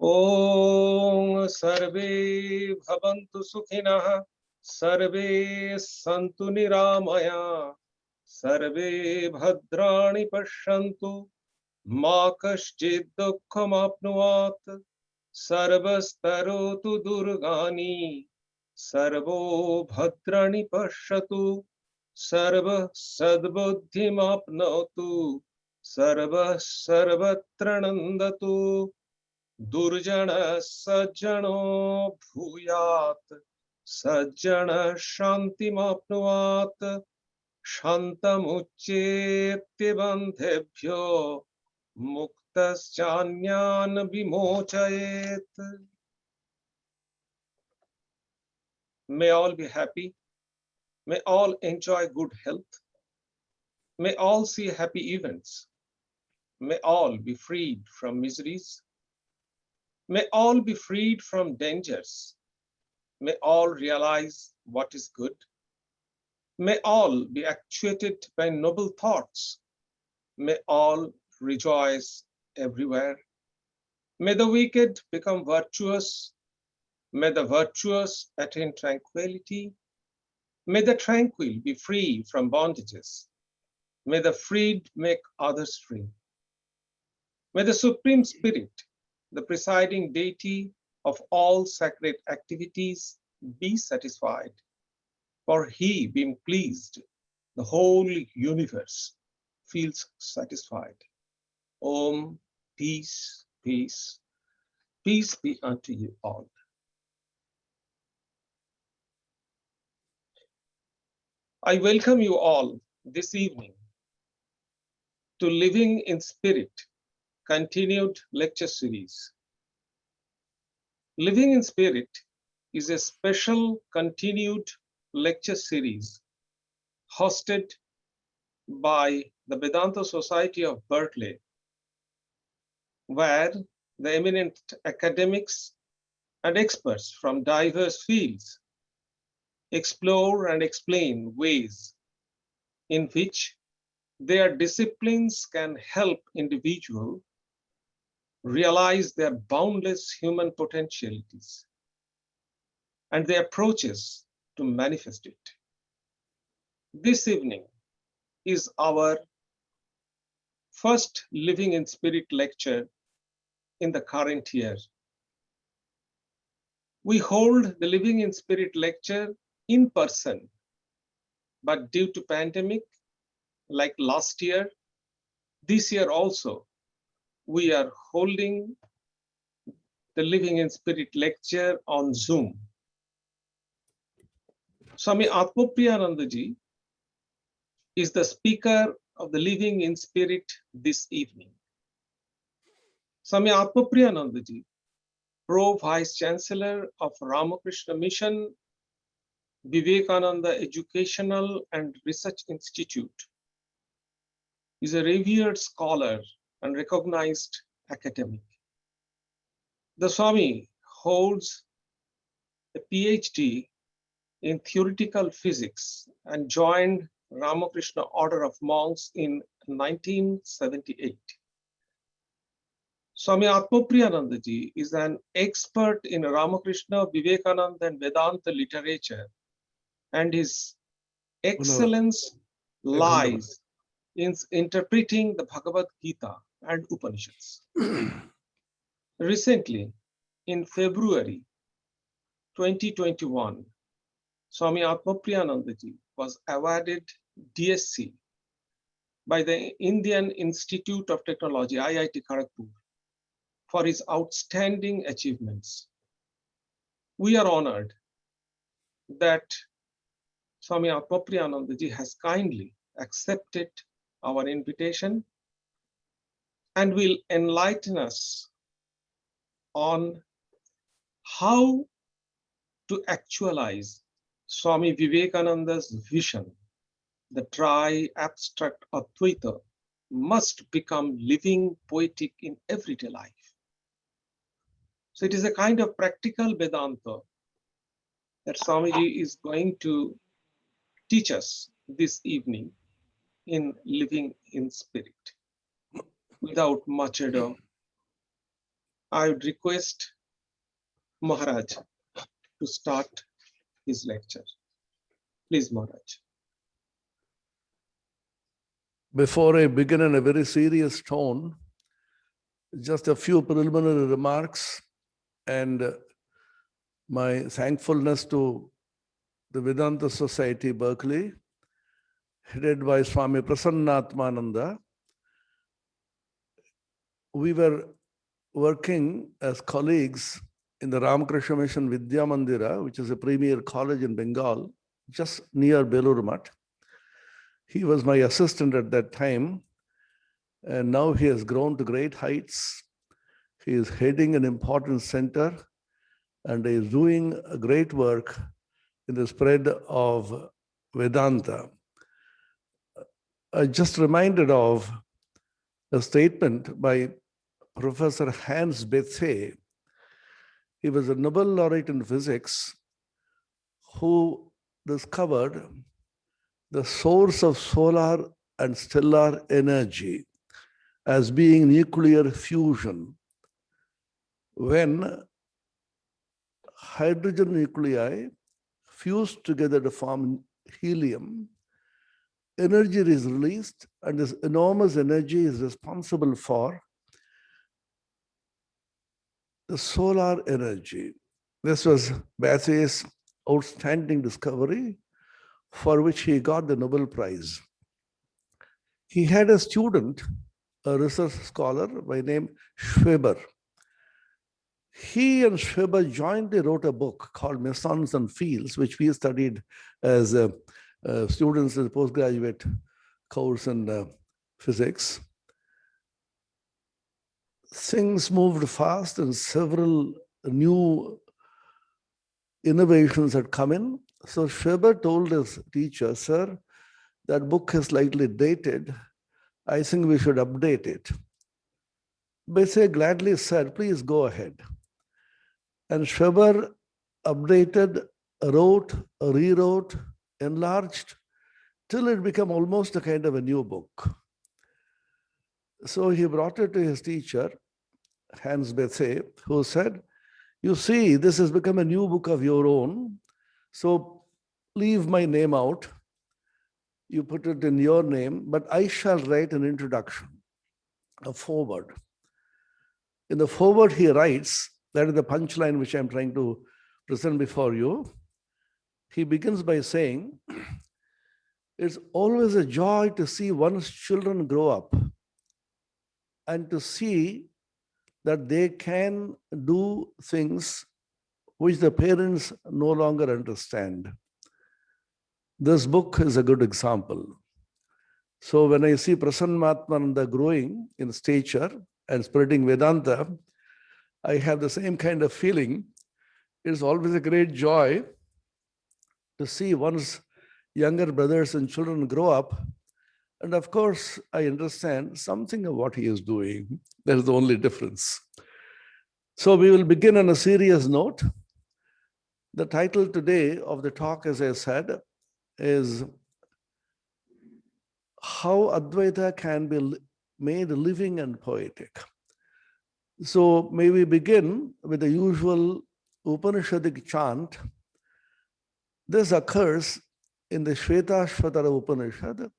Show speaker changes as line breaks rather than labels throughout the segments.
Om Sarve Bhavantu Sukhinah Sarve Santu Niramaya Sarve Bhadrani Pashyantu Ma Kaschid Dukkham Apnuvat Sarvastarotu Durgani Sarvo Bhadrani Pashyatu Sarva Sadbuddhim Apnotu Sarva Sarvatra Nandatu Durjana Sajjano Bhuyat Sajjana Shantim Apnuvat Shantamuchyetibandhebhyo Muktaschanyan Vimochayet. May all be happy. May all enjoy good health. May all see happy events. May all be freed from miseries. May all be freed from dangers. May all realize what is good. May all be actuated by noble thoughts. May all rejoice everywhere. May the wicked become virtuous. May the virtuous attain tranquility. May the tranquil be free from bondages. May the freed make others free. May the Supreme Spirit, the presiding deity of all sacred activities, be satisfied. For he being pleased, the whole universe feels satisfied. Om, peace, peace, peace be unto you all. I welcome you all this evening to Living in Spirit continued lecture series. Living in Spirit is a special continued lecture series hosted by the Vedanta Society of Berkeley, where the eminent academics and experts from diverse fields explore and explain ways in which their disciplines can help individuals realize their boundless human potentialities and the approaches to manifest it. This evening is our first Living in Spirit lecture in the current year. We hold the Living in Spirit lecture in person, but due to pandemic, like last year, this year also, we are holding the Living in Spirit lecture on Zoom. Swami Atmapriyananda ji is the speaker of the Living in Spirit this evening. Swami Atmapriyananda ji, Pro-Chancellor of Ramakrishna Mission, Vivekananda Educational and Research Institute, is a revered scholar and recognized academic. The Swami holds a PhD in theoretical physics and joined Ramakrishna Order of Monks in 1978. Swami Atmapriyananda ji is an expert in Ramakrishna, Vivekananda and Vedanta literature, and his excellence lies in interpreting the Bhagavad Gita and Upanishads. Recently, in February 2021, Swami Atmapriyananda ji was awarded DSc by the Indian Institute of Technology, IIT Kharagpur, for his outstanding achievements. We are honored that Swami Atmapriyananda ji has kindly accepted our invitation and will enlighten us on how to actualize Swami Vivekananda's vision. The tri-abstract Advaita must become living poetic in everyday life. So it is a kind of practical Vedanta that Swamiji is going to teach us this evening in Living in Spirit. Without much ado, I would request Maharaj to start his lecture. Please, Maharaj.
Before I begin in a very serious tone, just a few preliminary remarks and my thankfulness to the Vedanta Society, Berkeley, headed by Swami Atmapriyananda. We were working as colleagues in the Ramakrishna Mission Vidya Mandira, which is a premier college in Bengal, just near Belur Math. He was my assistant at that time, and now he has grown to great heights. He is heading an important center, and he is doing a great work in the spread of Vedanta. I just reminded of a statement by Professor Hans Bethe. He was a Nobel laureate in physics who discovered the source of solar and stellar energy as being nuclear fusion. When hydrogen nuclei fuse together to form helium, energy is released, and this enormous energy is responsible for the solar energy. This was Bethe's outstanding discovery, for which he got the Nobel Prize. He had a student, a research scholar by name Schweber. He and Schweber jointly wrote a book called Mesons and Fields, which we studied as students in the postgraduate course in physics. Things moved fast and several new innovations had come in. So Schweber told his teacher, "Sir, that book is slightly dated. I think we should update it." Bethe gladly said, "Please go ahead." And Schweber updated, wrote, rewrote, enlarged, till it became almost a kind of a new book. So he brought it to his teacher, Hans Bethe, who said, "You see, this has become a new book of your own, so leave my name out. You put it in your name, but I shall write an introduction, a foreword." In the foreword, he writes, that is the punchline which I'm trying to present before you. He begins by saying, "It's always a joy to see one's children grow up and to see that they can do things which the parents no longer understand. This book is a good example." So when I see Prasanna Atmananda growing in stature and spreading Vedanta, I have the same kind of feeling. It's always a great joy to see one's younger brothers and children grow up. And of course, I understand something of what he is doing. That is the only difference. So we will begin on a serious note. The title today of the talk, as I said, is How Advaita Can Be Made Living and Poetic. So may we begin with the usual Upanishadic chant. This occurs in the Shvetashvatara Upanishad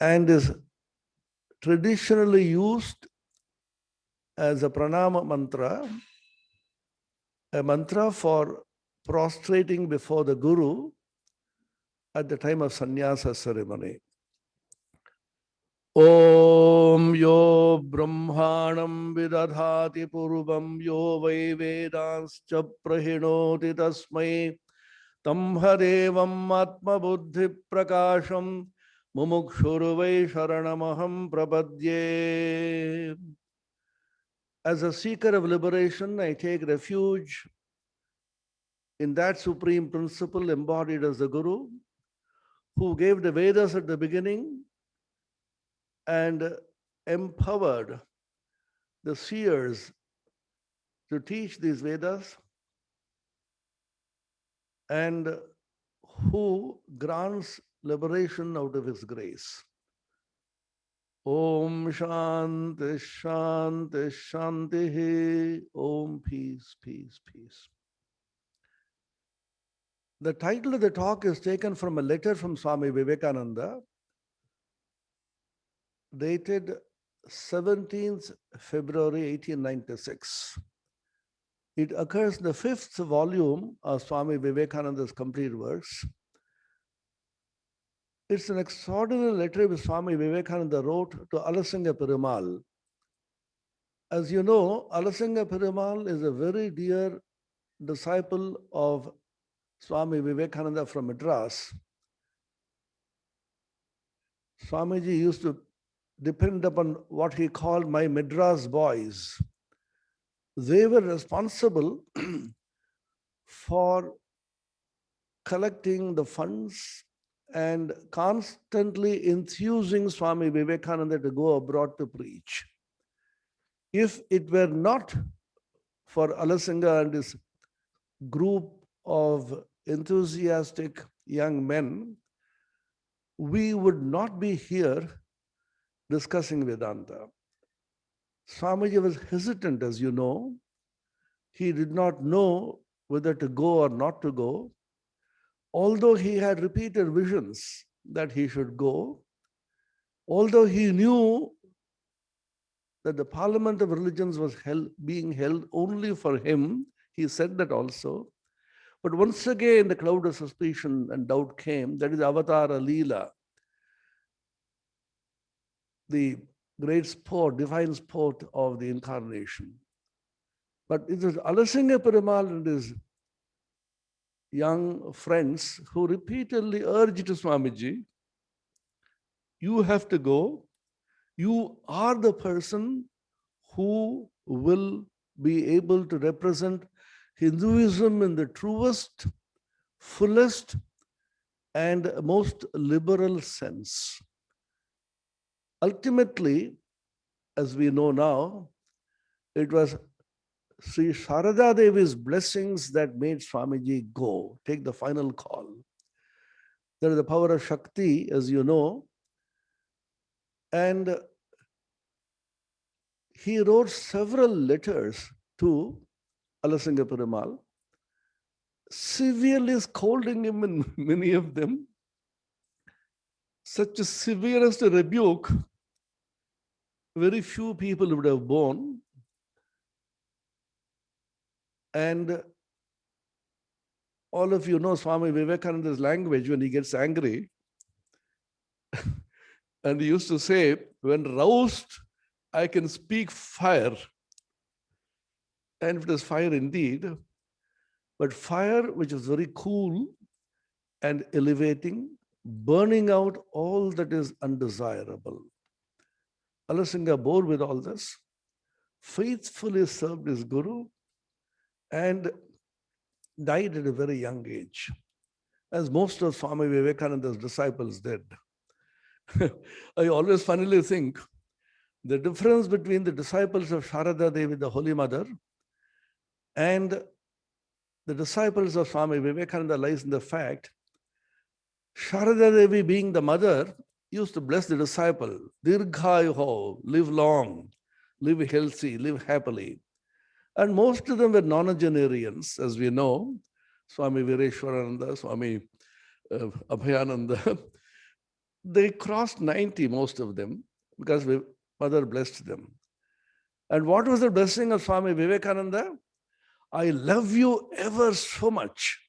and is traditionally used as a pranama mantra, a mantra for prostrating before the Guru at the time of sannyasa ceremony. Om yo brahmanam vidadhati purvam yo vai vedanscha prahinoti tasmai tam hadevam atma buddhi prakasham mumukshurvai sharanamaham prapadye. As a seeker of liberation, I take refuge in that supreme principle embodied as the Guru, who gave the Vedas at the beginning and empowered the seers to teach these Vedas, and who grants liberation out of his grace. Om Shanti Shanti Shanti. Om Peace, Peace, Peace. The title of the talk is taken from a letter from Swami Vivekananda, dated 17th February 1896. It occurs in the 5th volume of Swami Vivekananda's complete works. It's an extraordinary letter which Swami Vivekananda wrote to Alasinga Perumal. As you know, Alasinga Perumal is a very dear disciple of Swami Vivekananda from Madras. Swamiji used to depend upon what he called my Madras boys. They were responsible for collecting the funds and constantly enthusing Swami Vivekananda to go abroad to preach. If it were not for Alasinga and his group of enthusiastic young men, we would not be here discussing Vedanta. Swamiji was hesitant, as you know. He did not know whether to go or not to go. Although he had repeated visions that he should go, although he knew that the Parliament of Religions was being held only for him, he said that also. But once again, the cloud of suspicion and doubt came. That is Avatara Leela, the great sport, divine sport of the incarnation. But it was Alasinga Perumal and his young friends who repeatedly urged Swamiji, you have to go. You are the person who will be able to represent Hinduism in the truest, fullest, and most liberal sense. Ultimately, as we know now, it was Sri Sharada Devi's blessings that made Swamiji go, take the final call. There is the power of Shakti, as you know, and he wrote several letters to Alasinga Perumal, severely scolding him in many of them. Such a severest rebuke, very few people would have borne. And all of you know Swami Vivekananda's language when he gets angry. And he used to say, when roused, I can speak fire. And it is fire indeed, but fire which is very cool and elevating, burning out all that is undesirable. Alasinga bore with all this, faithfully served his guru, and died at a very young age, as most of Swami Vivekananda's disciples did. I always funnily think the difference between the disciples of Sharada Devi, the Holy Mother, and the disciples of Swami Vivekananda lies in the fact Sharada Devi, being the mother, used to bless the disciple, Dirghayuho, live long, live healthy, live happily. And most of them were nonagenarians, as we know, Swami Vireshwarananda, Swami Abhayananda. They crossed 90, most of them, because Mother blessed them. And what was the blessing of Swami Vivekananda? I love you ever so much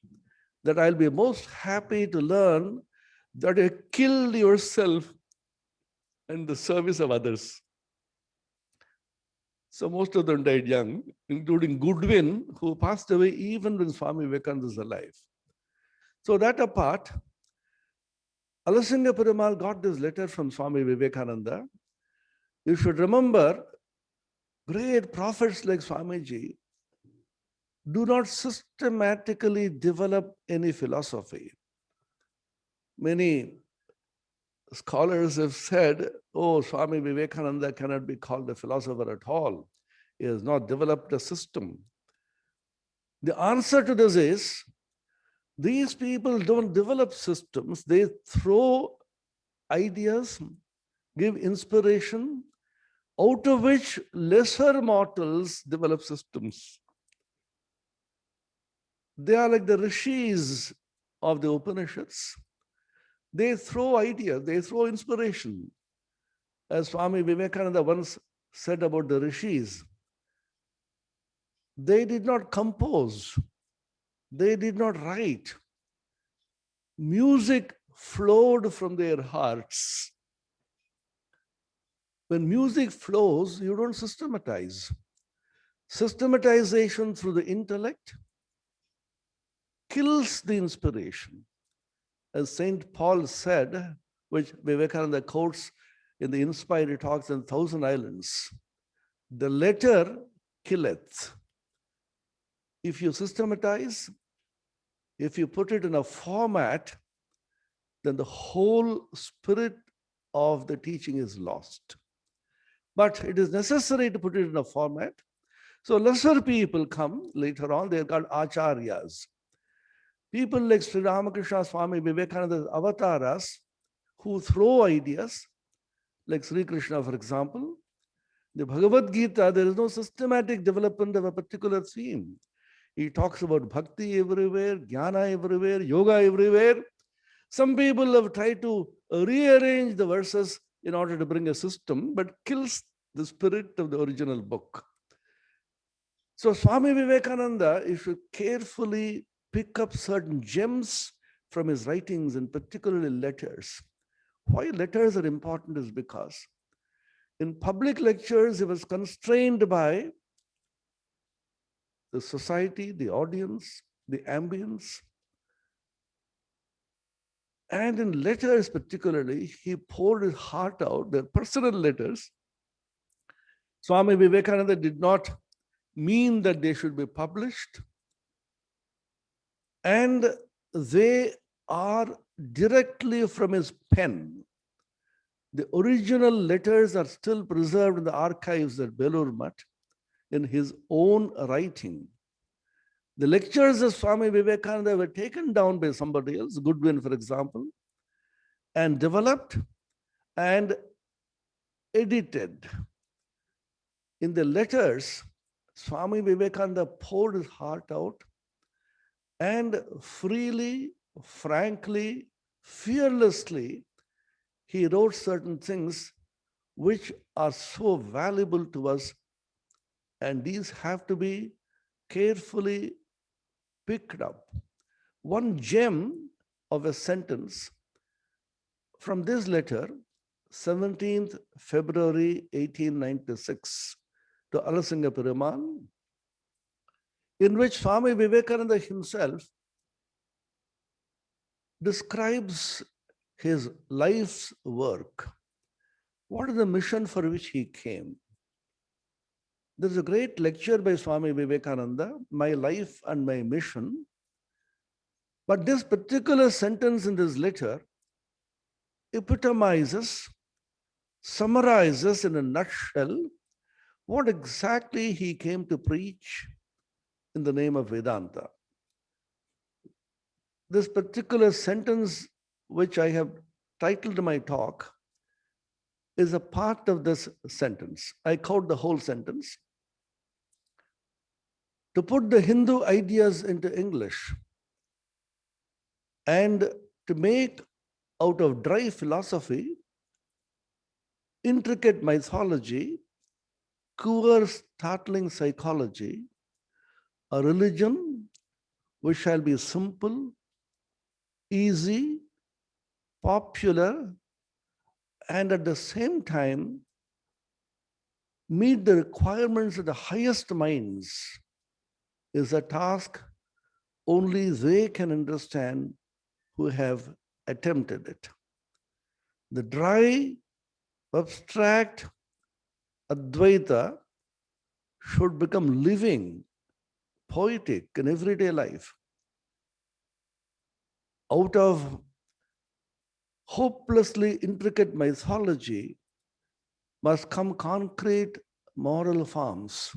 that I'll be most happy to learn that you killed yourself in the service of others. So most of them died young, including Goodwin, who passed away even when Swami Vivekananda was alive. So that apart, Alasinga Perumal got this letter from Swami Vivekananda. You should remember, great prophets like Swamiji do not systematically develop any philosophy. Many scholars have said, oh, Swami Vivekananda cannot be called a philosopher at all. He has not developed a system. The answer to this is, these people don't develop systems. They throw ideas give inspiration, out of which lesser mortals develop systems. They are like the rishis of the Upanishads. They throw ideas, they throw inspiration. As Swami Vivekananda once said about the rishis, they did not compose, they did not write. Music flowed from their hearts. When music flows, you don't systematize. Systematization through the intellect kills the inspiration. As St. Paul said, which Vivekananda quotes in the Inspired Talks in Thousand Islands, the letter killeth. If you systematize, if you put it in a format, then the whole spirit of the teaching is lost. But it is necessary to put it in a format. So lesser people come later on, they're called acharyas. People like Sri Ramakrishna, Swami Vivekananda, avatars, who throw ideas, like Sri Krishna, for example. The Bhagavad Gita, there is no systematic development of a particular theme. He talks about bhakti everywhere, jnana everywhere, yoga everywhere. Some people have tried to rearrange the verses in order to bring a system, but kills the spirit of the original book. So Swami Vivekananda, you should carefully pick up certain gems from his writings, and particularly letters. Why letters are important is because in public lectures, he was constrained by the society, the audience, the ambience. And in letters particularly, he poured his heart out. They're personal letters. Swami Vivekananda did not mean that they should be published. And they are directly from his pen. The original letters are still preserved in the archives at Belur Mutt in his own writing. The lectures of Swami Vivekananda were taken down by somebody else, Goodwin, for example, and developed and edited. In the letters, Swami Vivekananda poured his heart out and freely, frankly, fearlessly, he wrote certain things which are so valuable to us, and these have to be carefully picked up. One gem of a sentence from this letter, 17th February 1896, to Alasinga Perumal, in which Swami Vivekananda himself describes his life's work. What is the mission for which he came? There's a great lecture by Swami Vivekananda, My Life and My Mission. But this particular sentence in this letter epitomizes, summarizes in a nutshell what exactly he came to preach in the name of Vedanta. This particular sentence, which I have titled my talk, is a part of this sentence. I quote the whole sentence. To put the Hindu ideas into English and to make out of dry philosophy, intricate mythology, cool, startling psychology, a religion which shall be simple, easy, popular, and at the same time meet the requirements of the highest minds is a task only they can understand who have attempted it. The dry, abstract Advaita should become living, poetic in everyday life. Out of hopelessly intricate mythology must come concrete moral forms.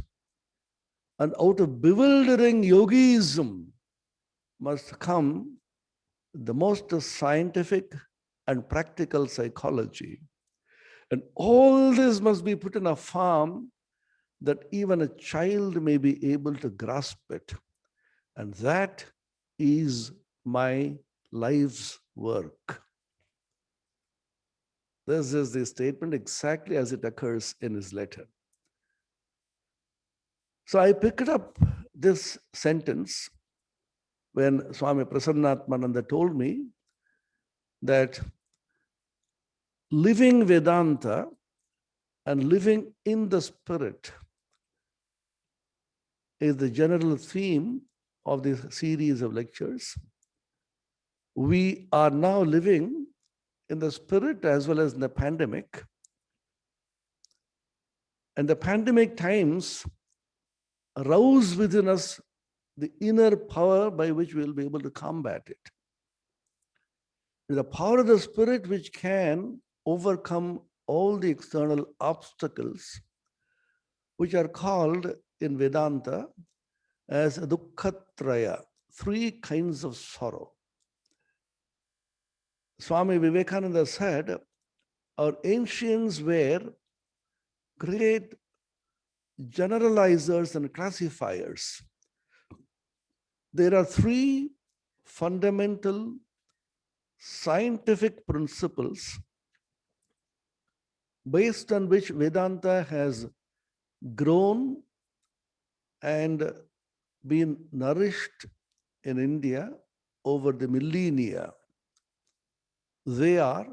And out of bewildering yogism must come the most scientific and practical psychology. And all this must be put in a form that even a child may be able to grasp it. And that is my life's work. This is the statement exactly as it occurs in his letter. So I picked up this sentence when Swami Atmapriyananda told me that living Vedanta and living in the spirit is the general theme of this series of lectures. We are now living in the spirit as well as in the pandemic. And the pandemic times arouse within us the inner power by which we will be able to combat it. The power of the spirit which can overcome all the external obstacles, which are called in Vedanta as dukkhatraya, three kinds of sorrow. Swami Vivekananda said, our ancients were great generalizers and classifiers. There are three fundamental scientific principles based on which Vedanta has grown and been nourished in India over the millennia. They are: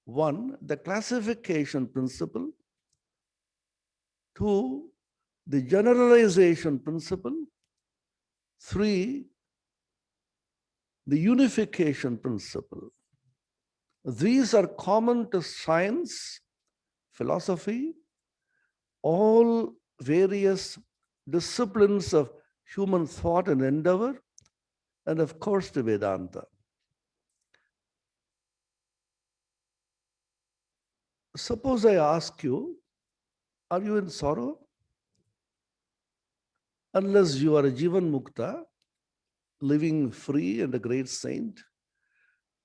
one, the classification principle; two, the generalization principle; three, the unification principle. These are common to science, philosophy, all various disciplines of human thought and endeavor, and of course to Vedanta. Suppose I ask you, are you in sorrow? Unless you are a Jivan Mukta, living free and a great saint,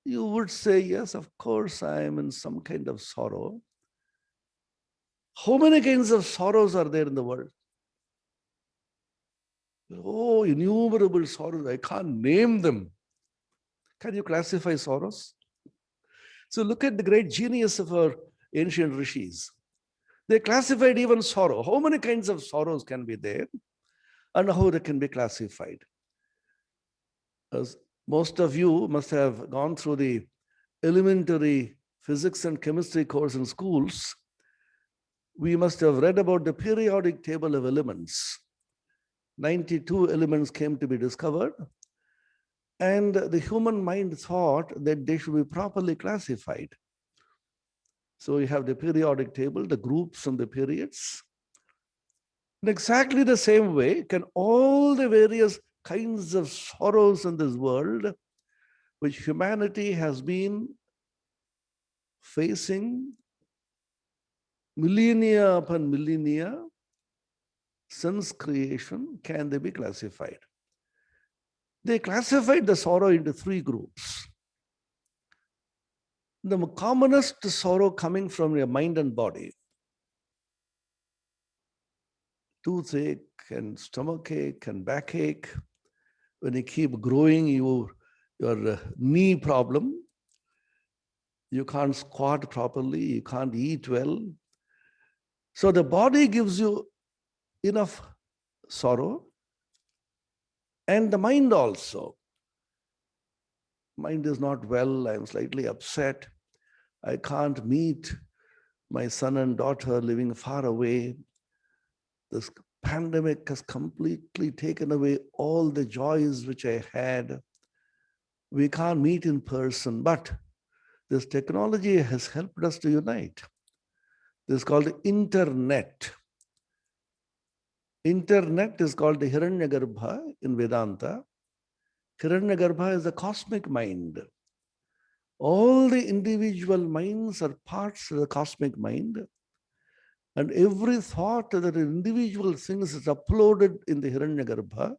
you would say, yes, of course, I am in some kind of sorrow. How many kinds of sorrows are there in the world? Oh, innumerable sorrows. I can't name them. Can you classify sorrows? So look at the great genius of our ancient rishis. They classified even sorrow. How many kinds of sorrows can be there and how they can be classified? As most of you must have gone through the elementary physics and chemistry course in schools. We must have read about the periodic table of elements. 92 elements came to be discovered, and the human mind thought that they should be properly classified. So we have the periodic table, the groups and the periods. In exactly the same way, can all the various kinds of sorrows in this world, which humanity has been facing millennia upon millennia since creation, can they be classified? They classified the sorrow into three groups. The commonest sorrow coming from your mind and body, toothache and stomachache and backache. When you keep growing, your knee problem, you can't squat properly, you can't eat well. So the body gives you enough sorrow, and the mind also. Mind is not well, I'm slightly upset. I can't meet my son and daughter living far away. This pandemic has completely taken away all the joys which I had. We can't meet in person, but this technology has helped us to unite. This is called the internet. Internet is called the Hiranyagarbha in Vedanta. Hiranyagarbha is the cosmic mind. All the individual minds are parts of the cosmic mind. And every thought that an individual thinks is uploaded in the Hiranyagarbha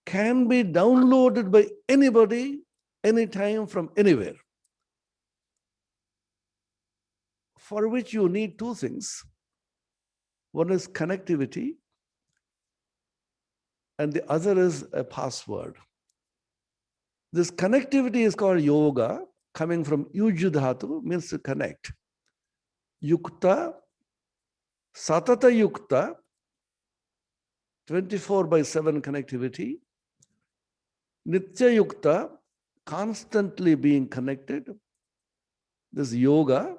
can be downloaded by anybody, anytime, from anywhere. for which you need two things. One is connectivity, and the other is a password. This connectivity is called yoga, coming from yuj dhatu, means to connect. Yukta, satata yukta, 24/7 connectivity. Nitya yukta, constantly being connected. This is yoga.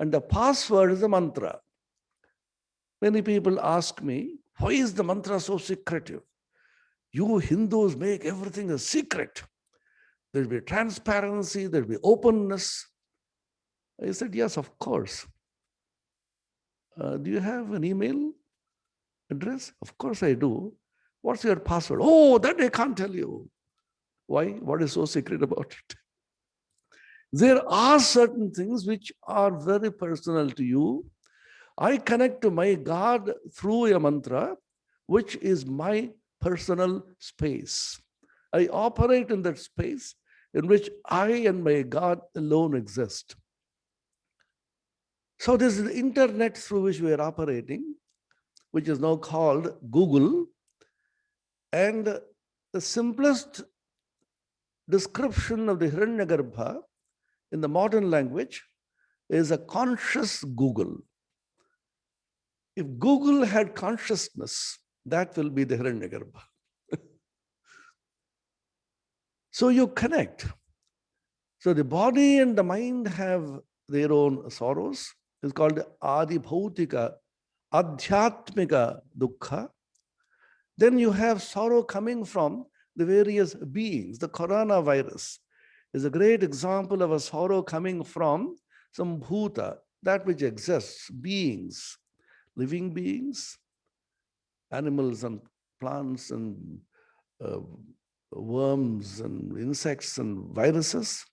And the password is a mantra. Many people ask me, why is the mantra so secretive? You Hindus make everything a secret. There will be transparency, there will be openness. I said, yes, of course. Do you have an email address? Of course I do. What's your password? Oh, that I can't tell you. Why? What is so secret about it? There are certain things which are very personal to you. I connect to my God through a mantra, which is my personal space. I operate in that space in which I and my God alone exist. So this is the internet through which we are operating, which is now called Google. And the simplest description of the Hiranyagarbha in the modern language is a conscious Google. If Google had consciousness, that will be the Hiranyagarbha. So you connect. So the body and the mind have their own sorrows. It's called Adi Bhautika, Adhyatmika Dukkha. Then you have sorrow coming from the various beings. The coronavirus is a great example of a sorrow coming from some bhuta, that which exists, beings, living beings, animals and plants and worms and insects and viruses.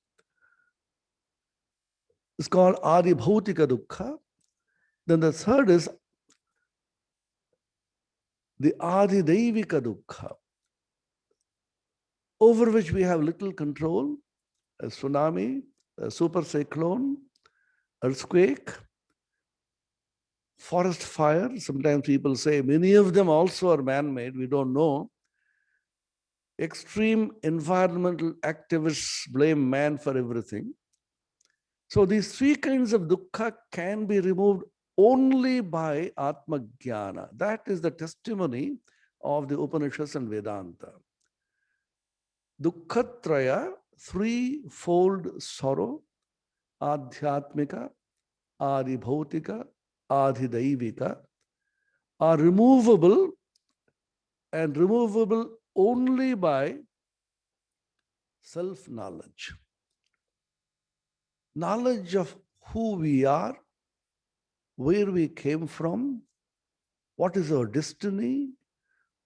It's called Adi Bhautika Dukkha. Then the third is the Adi Daivika Dukkha, over which we have little control, a tsunami, a super cyclone, earthquake, forest fire. Sometimes people say many of them also are man-made, we don't know. Extreme environmental activists blame man for everything. So these three kinds of dukkha can be removed only by Atma Jnana. That is the testimony of the Upanishads and Vedanta. Dukkhatraya, threefold sorrow, Adhyatmika, Adibhautika, Adidaivika, are removable and removable only by self-knowledge. Knowledge of who we are, where we came from, what is our destiny,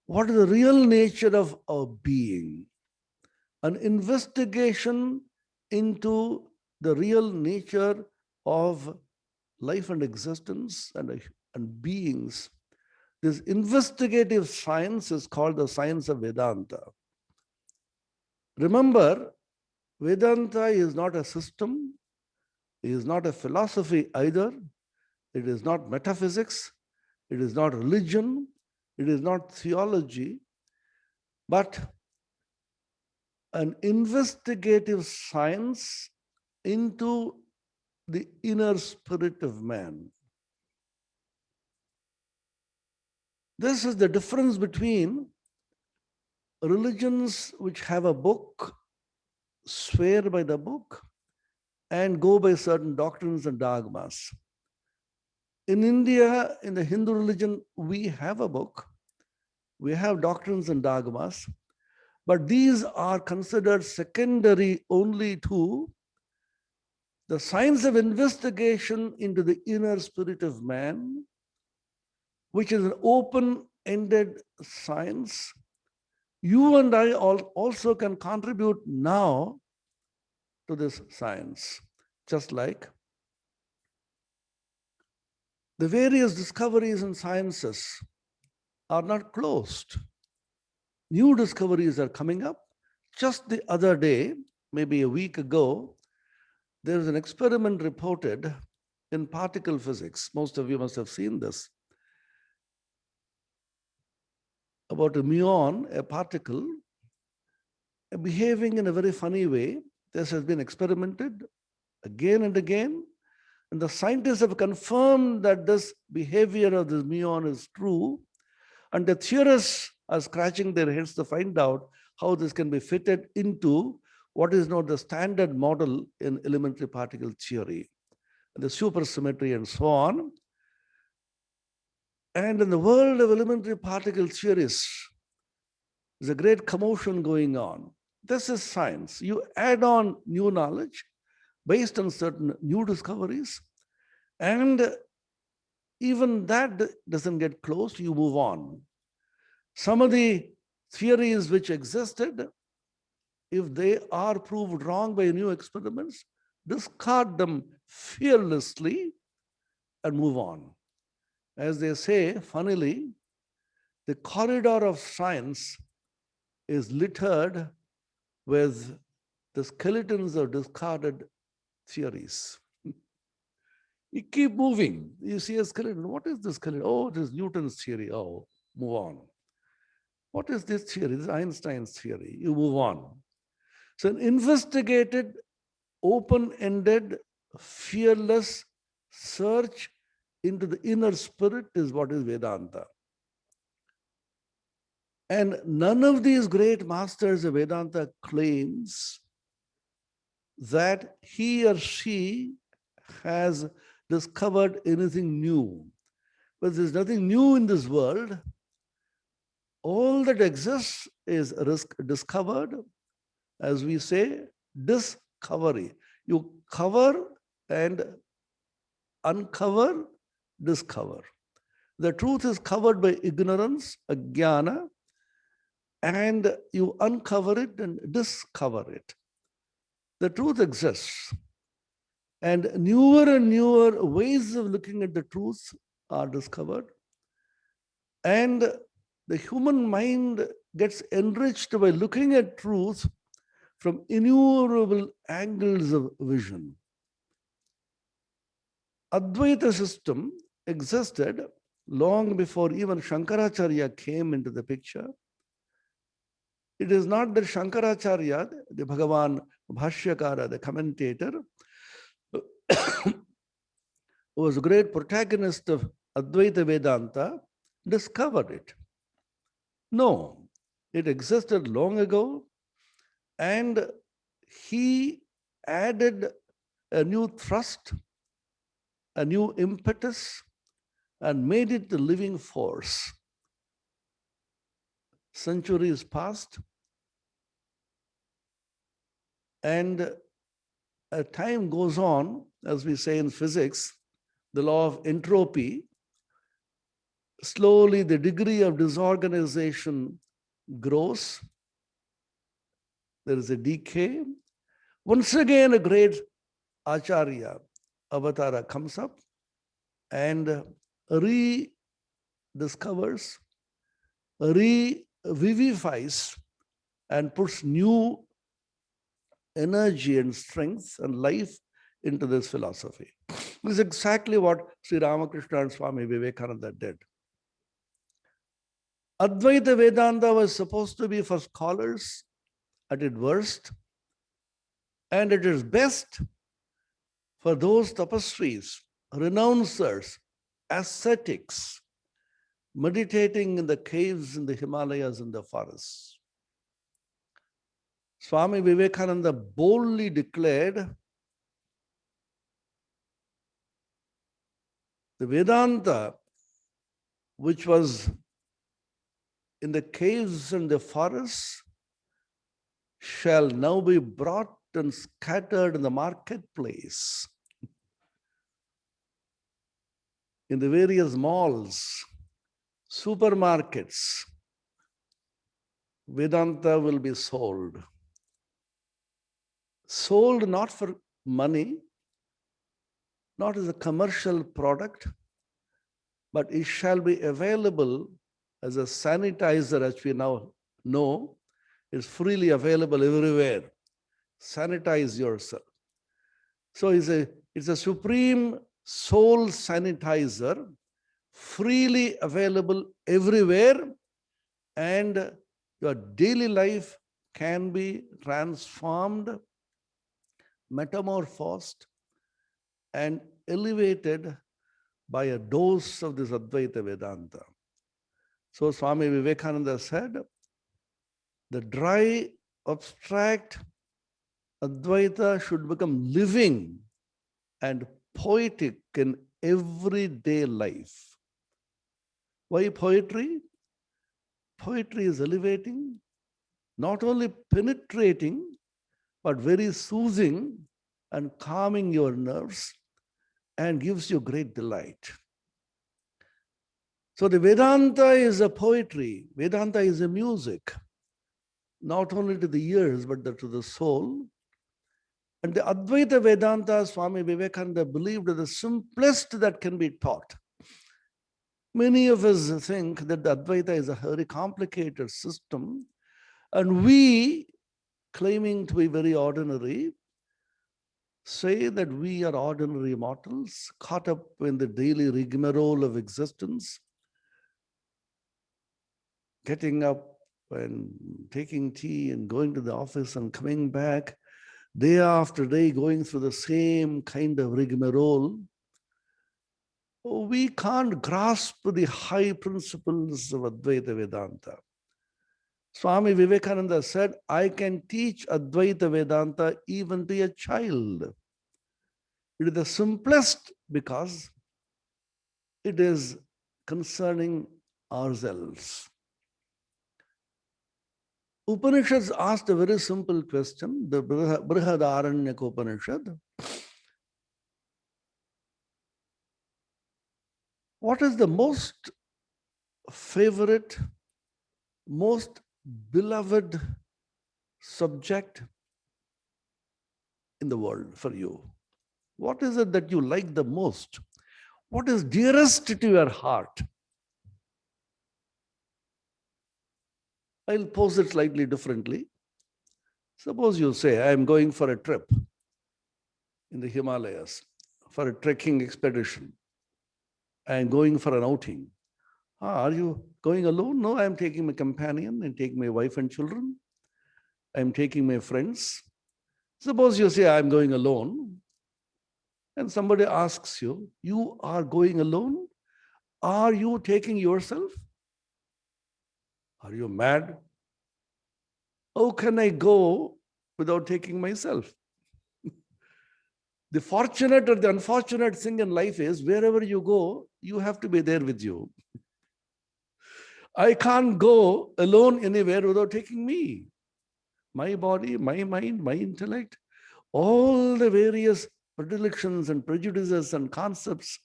what is the real nature of our being. An investigation into the real nature of life and existence and beings. This investigative science is called the science of Vedanta. Remember, Vedanta is not a system, it is not a philosophy either, it is not metaphysics, it is not religion, it is not theology, but an investigative science into the inner spirit of man. This is the difference between religions which have a book, swear by the book, and go by certain doctrines and dogmas. In India, in the Hindu religion, we have a book, we have doctrines and dogmas, but these are considered secondary only to the science of investigation into the inner spirit of man, which is an open-ended science. You and I also can contribute now to this science, just like the various discoveries and sciences are not closed. New discoveries are coming up. Just the other day, maybe a week ago, there was an experiment reported in particle physics. Most of you must have seen this. About a muon, a particle, behaving in a very funny way. This has been experimented again and again. And the scientists have confirmed that this behavior of this muon is true. And the theorists are scratching their heads to find out how this can be fitted into what is now the standard model in elementary particle theory, the supersymmetry and so on. And in the world of elementary particle theories, there's a great commotion going on. This is science. You add on new knowledge based on certain new discoveries, and even that doesn't get closed, you move on. Some of the theories which existed, if they are proved wrong by new experiments, discard them fearlessly and move on. As they say, funnily, the corridor of science is littered with the skeletons of discarded theories. You keep moving. You see a skeleton. What is this skeleton? Oh, it is Newton's theory. Oh, move on. What is this theory? This is Einstein's theory. You move on. So an investigated, open-ended, fearless search into the inner spirit is what is Vedanta. And none of these great masters of Vedanta claims that he or she has discovered anything new. But there's nothing new in this world. All that exists is discovered, as we say, discovery. You cover and uncover, discover. The truth is covered by ignorance, ajnana, and you uncover it and discover it. The truth exists. And newer ways of looking at the truth are discovered. And the human mind gets enriched by looking at truth from innumerable angles of vision. Advaita system existed long before even Shankaracharya came into the picture. It is not that Shankaracharya, the Bhagavan Bhashyakara, the commentator, who was a great protagonist of Advaita Vedanta, discovered it. No, it existed long ago, and he added a new thrust, a new impetus, and made it the living force. Centuries passed, and as time goes on, as we say in physics, the law of entropy, slowly the degree of disorganization grows. There is a decay. Once again, a great Acharya, Avatara, comes up and rediscovers, revivifies, and puts new energy and strength and life into this philosophy. This is exactly what Sri Ramakrishna and Swami Vivekananda did. Advaita Vedanta was supposed to be for scholars at its worst, and at its best for those tapasvis, renouncers, ascetics, meditating in the caves in the Himalayas and the forests. Swami Vivekananda boldly declared the Vedanta, which was in the caves and the forests, shall now be brought and scattered in the marketplace, in the various malls, supermarkets. Vedanta will be sold. Sold not for money, not as a commercial product, but it shall be available as a sanitizer, as we now know, is freely available everywhere. Sanitize yourself. So it's a supreme soul sanitizer, freely available everywhere, and your daily life can be transformed, metamorphosed, and elevated by a dose of this Advaita Vedanta. So Swami Vivekananda said, the dry, abstract Advaita should become living and poetic in everyday life. Why poetry? Poetry is elevating, not only penetrating, but very soothing and calming your nerves and gives you great delight. So the Vedanta is a poetry. Vedanta is a music, not only to the ears, but to the soul. And the Advaita Vedanta, Swami Vivekananda believed is the simplest that can be taught. Many of us think that the Advaita is a very complicated system, and we, claiming to be very ordinary, say that we are ordinary mortals caught up in the daily rigmarole of existence, getting up and taking tea and going to the office and coming back day after day, going through the same kind of rigmarole. We can't grasp the high principles of Advaita Vedanta. Swami Vivekananda said, I can teach Advaita Vedanta even to a child. It is the simplest because it is concerning ourselves. Upanishads asked a very simple question, the Brihadaranyaka Upanishad. What is the most favorite, most beloved subject in the world for you? What is it that you like the most? What is dearest to your heart? I'll pose it slightly differently. Suppose you say, I am going for a trip in the Himalayas, for a trekking expedition. I am going for an outing. Are you going alone? No, I am taking my companion and taking my wife and children. I am taking my friends. Suppose you say, I am going alone. And somebody asks you, you are going alone? Are you taking yourself? Are you mad? How can I go without taking myself? The fortunate or the unfortunate thing in life is wherever you go, you have to be there with you. I can't go alone anywhere without taking me. My body, my mind, my intellect, all the various predilections and prejudices and concepts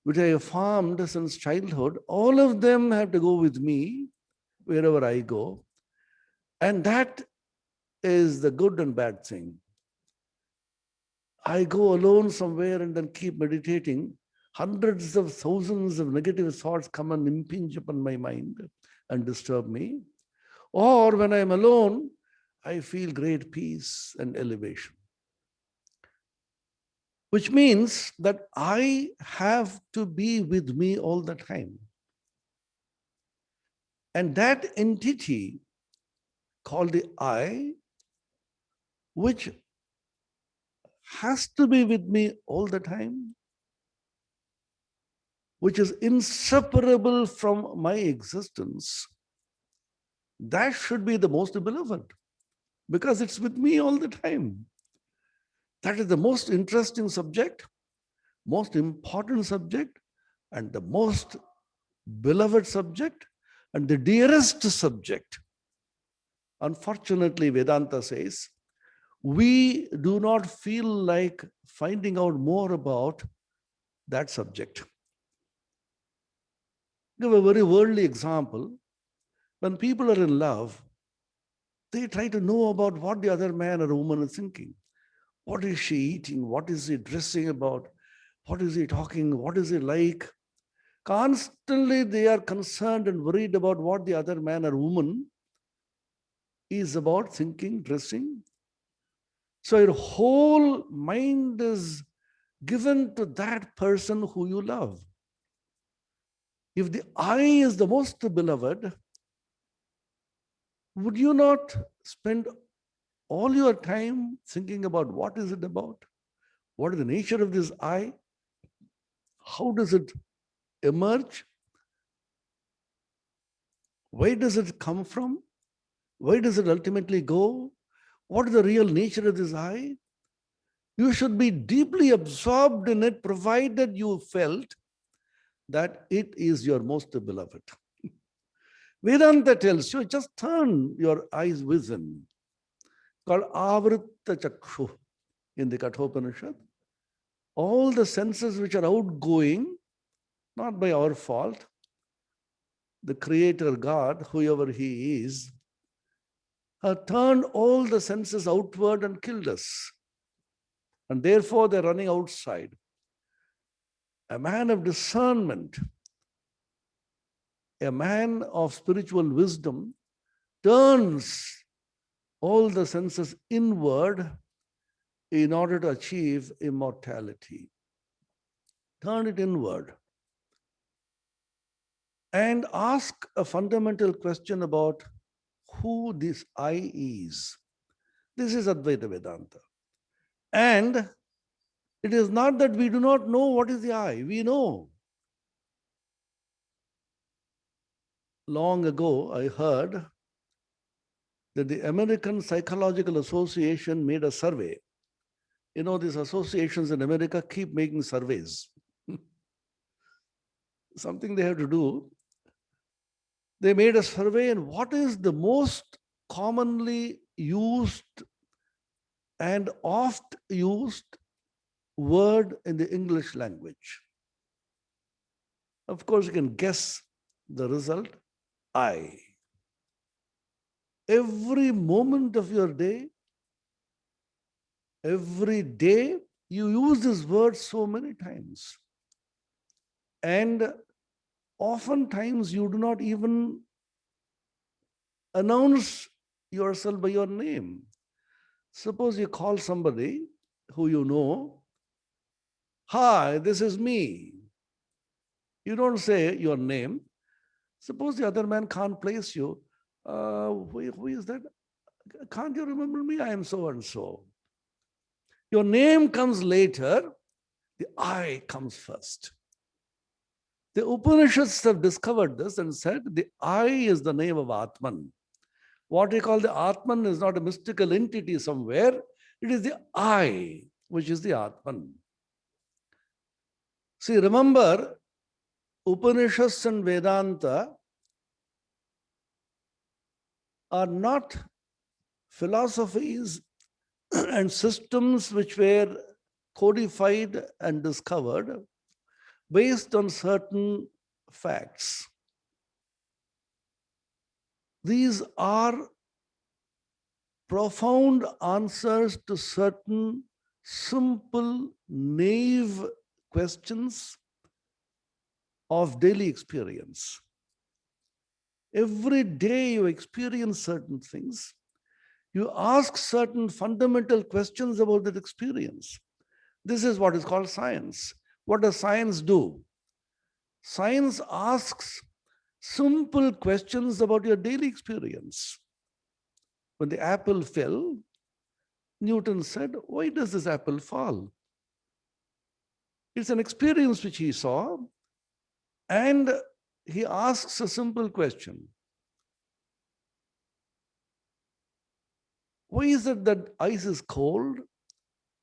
which I have formed since childhood, all of them have to go with me wherever I go. And that is the good and bad thing. I go alone somewhere and then keep meditating. Hundreds of thousands of negative thoughts come and impinge upon my mind and disturb me. Or when I'm alone, I feel great peace and elevation. Which means that I have to be with me all the time. And that entity called the I, which has to be with me all the time, which is inseparable from my existence, that should be the most beloved because it's with me all the time. That is the most interesting subject, most important subject, and the most beloved subject, and the dearest subject. Unfortunately, Vedanta says, we do not feel like finding out more about that subject. Give a very worldly example. When people are in love, they try to know about what the other man or woman is thinking. What is she eating? What is he dressing about? What is he talking? What is he like? Constantly they are concerned and worried about what the other man or woman is about thinking, dressing. So your whole mind is given to that person who you love. If the I is the most beloved, would you not spend all your time thinking about what is it about? What is the nature of this I? How does it emerge? Where does it come from? Where does it ultimately go? What is the real nature of this I? You should be deeply absorbed in it, provided you felt that it is your most beloved. Vedanta tells you, just turn your eyes within, called Avritta Chakshu in the Kathopanishad. All the senses which are outgoing, not by our fault, the Creator God, whoever He is, turned all the senses outward and killed us. And therefore, they're running outside. A man of discernment, a man of spiritual wisdom, turns all the senses inward in order to achieve immortality. Turn it inward and ask a fundamental question about who this I is. This is Advaita Vedanta. And it is not that we do not know what is the I. We know. Long ago, I heard that the American Psychological Association made a survey. You know, these associations in America keep making surveys. Something they have to do. They made a survey, and what is the most commonly used and oft used word in the English language? Of course, you can guess the result. I. Every moment of your day, every day, you use this word so many times. And oftentimes you do not even announce yourself by your name. Suppose you call somebody who you know, hi, this is me. You don't say your name. Suppose the other man can't place you. Who is that? Can't you remember me? I am so and so. Your name comes later. The I comes first. The Upanishads have discovered this and said the I is the name of Atman. What we call the Atman is not a mystical entity somewhere. It is the I, which is the Atman. See, remember, Upanishads and Vedanta are not philosophies and systems which were codified and discovered based on certain facts. These are profound answers to certain simple, naive questions of daily experience. Every day you experience certain things. You ask certain fundamental questions about that experience. This is what is called science. What does science do? Science asks simple questions about your daily experience. When the apple fell, Newton said, why does this apple fall? It's an experience which he saw, and he asks a simple question. Why is it that ice is cold,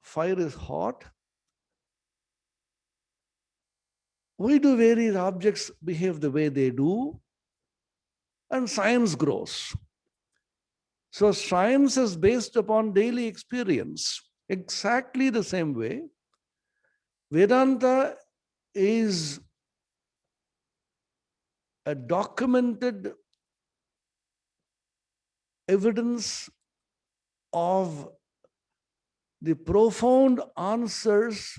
fire is hot? Why do various objects behave the way they do? And science grows. So science is based upon daily experience. Exactly the same way, Vedanta is a documented evidence of the profound answers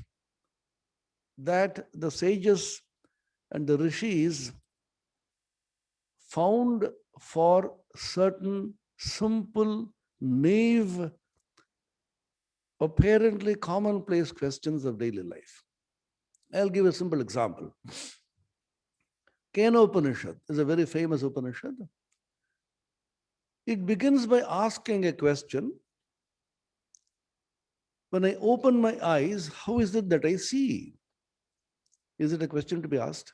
that the sages and the rishis found for certain simple, naive apparently commonplace questions of daily life. I'll give a simple example. Kena Upanishad is a very famous Upanishad. It begins by asking a question. When I open my eyes, how is it that I see? Is it a question to be asked?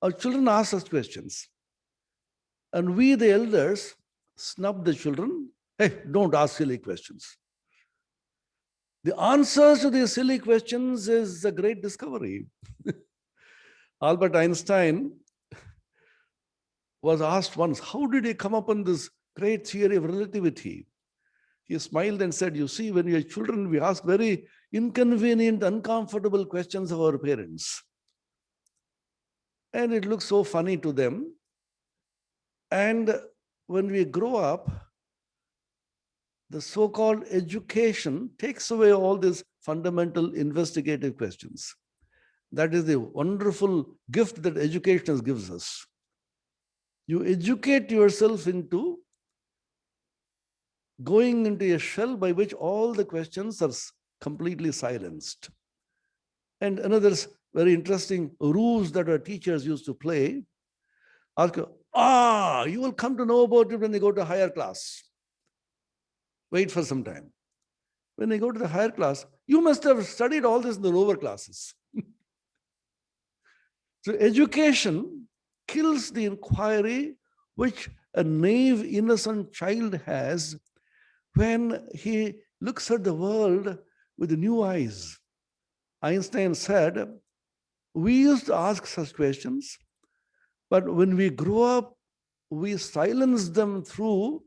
Our children ask us questions. And we, the elders, snub the children. Hey, don't ask silly questions. The answers to these silly questions is a great discovery. Albert Einstein was asked once, how did he come upon this great theory of relativity? He smiled and said, you see, when we are children, we ask very inconvenient, uncomfortable questions of our parents. And it looks so funny to them. And when we grow up, the so-called education takes away all these fundamental investigative questions. That is the wonderful gift that education gives us. You educate yourself into going into a shell by which all the questions are completely silenced. And another very interesting ruse that our teachers used to play, ask, you will come to know about it when they go to higher class. Wait for some time. When they go to the higher class, you must have studied all this in the lower classes. So education kills the inquiry which a naive, innocent child has when he looks at the world with new eyes. Einstein said, we used to ask such questions, but when we grow up, we silence them through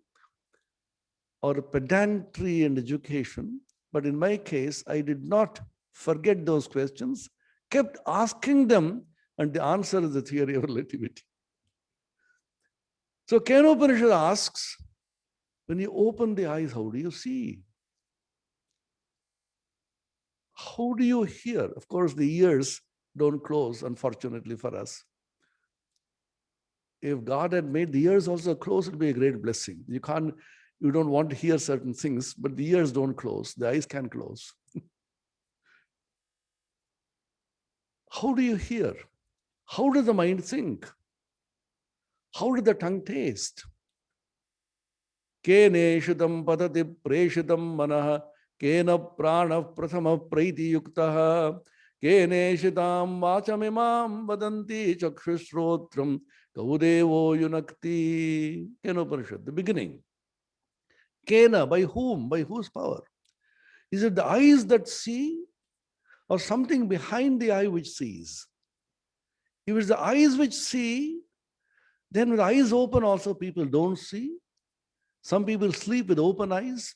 our pedantry and education. But in my case, I did not forget those questions, kept asking them, and the answer is the theory of relativity. So Kena Upanishad asks, when you open the eyes, how do you see? How do you hear? Of course, the ears don't close, unfortunately for us. If God had made the ears also close, it would be a great blessing. You don't want to hear certain things, but the ears don't close. The eyes can close. How do you hear? How does the mind think? How does the tongue taste? Keneshitam padati preshitam manah kena prana prathama praiti yuktaha keneshitam vachamimam vadanti chakshusrotram kaudevo yunakti. Kena Upanishad, the beginning. Kena, by whom? By whose power? Is it the eyes that see or something behind the eye which sees? If it's the eyes which see, then with eyes open also people don't see. Some people sleep with open eyes.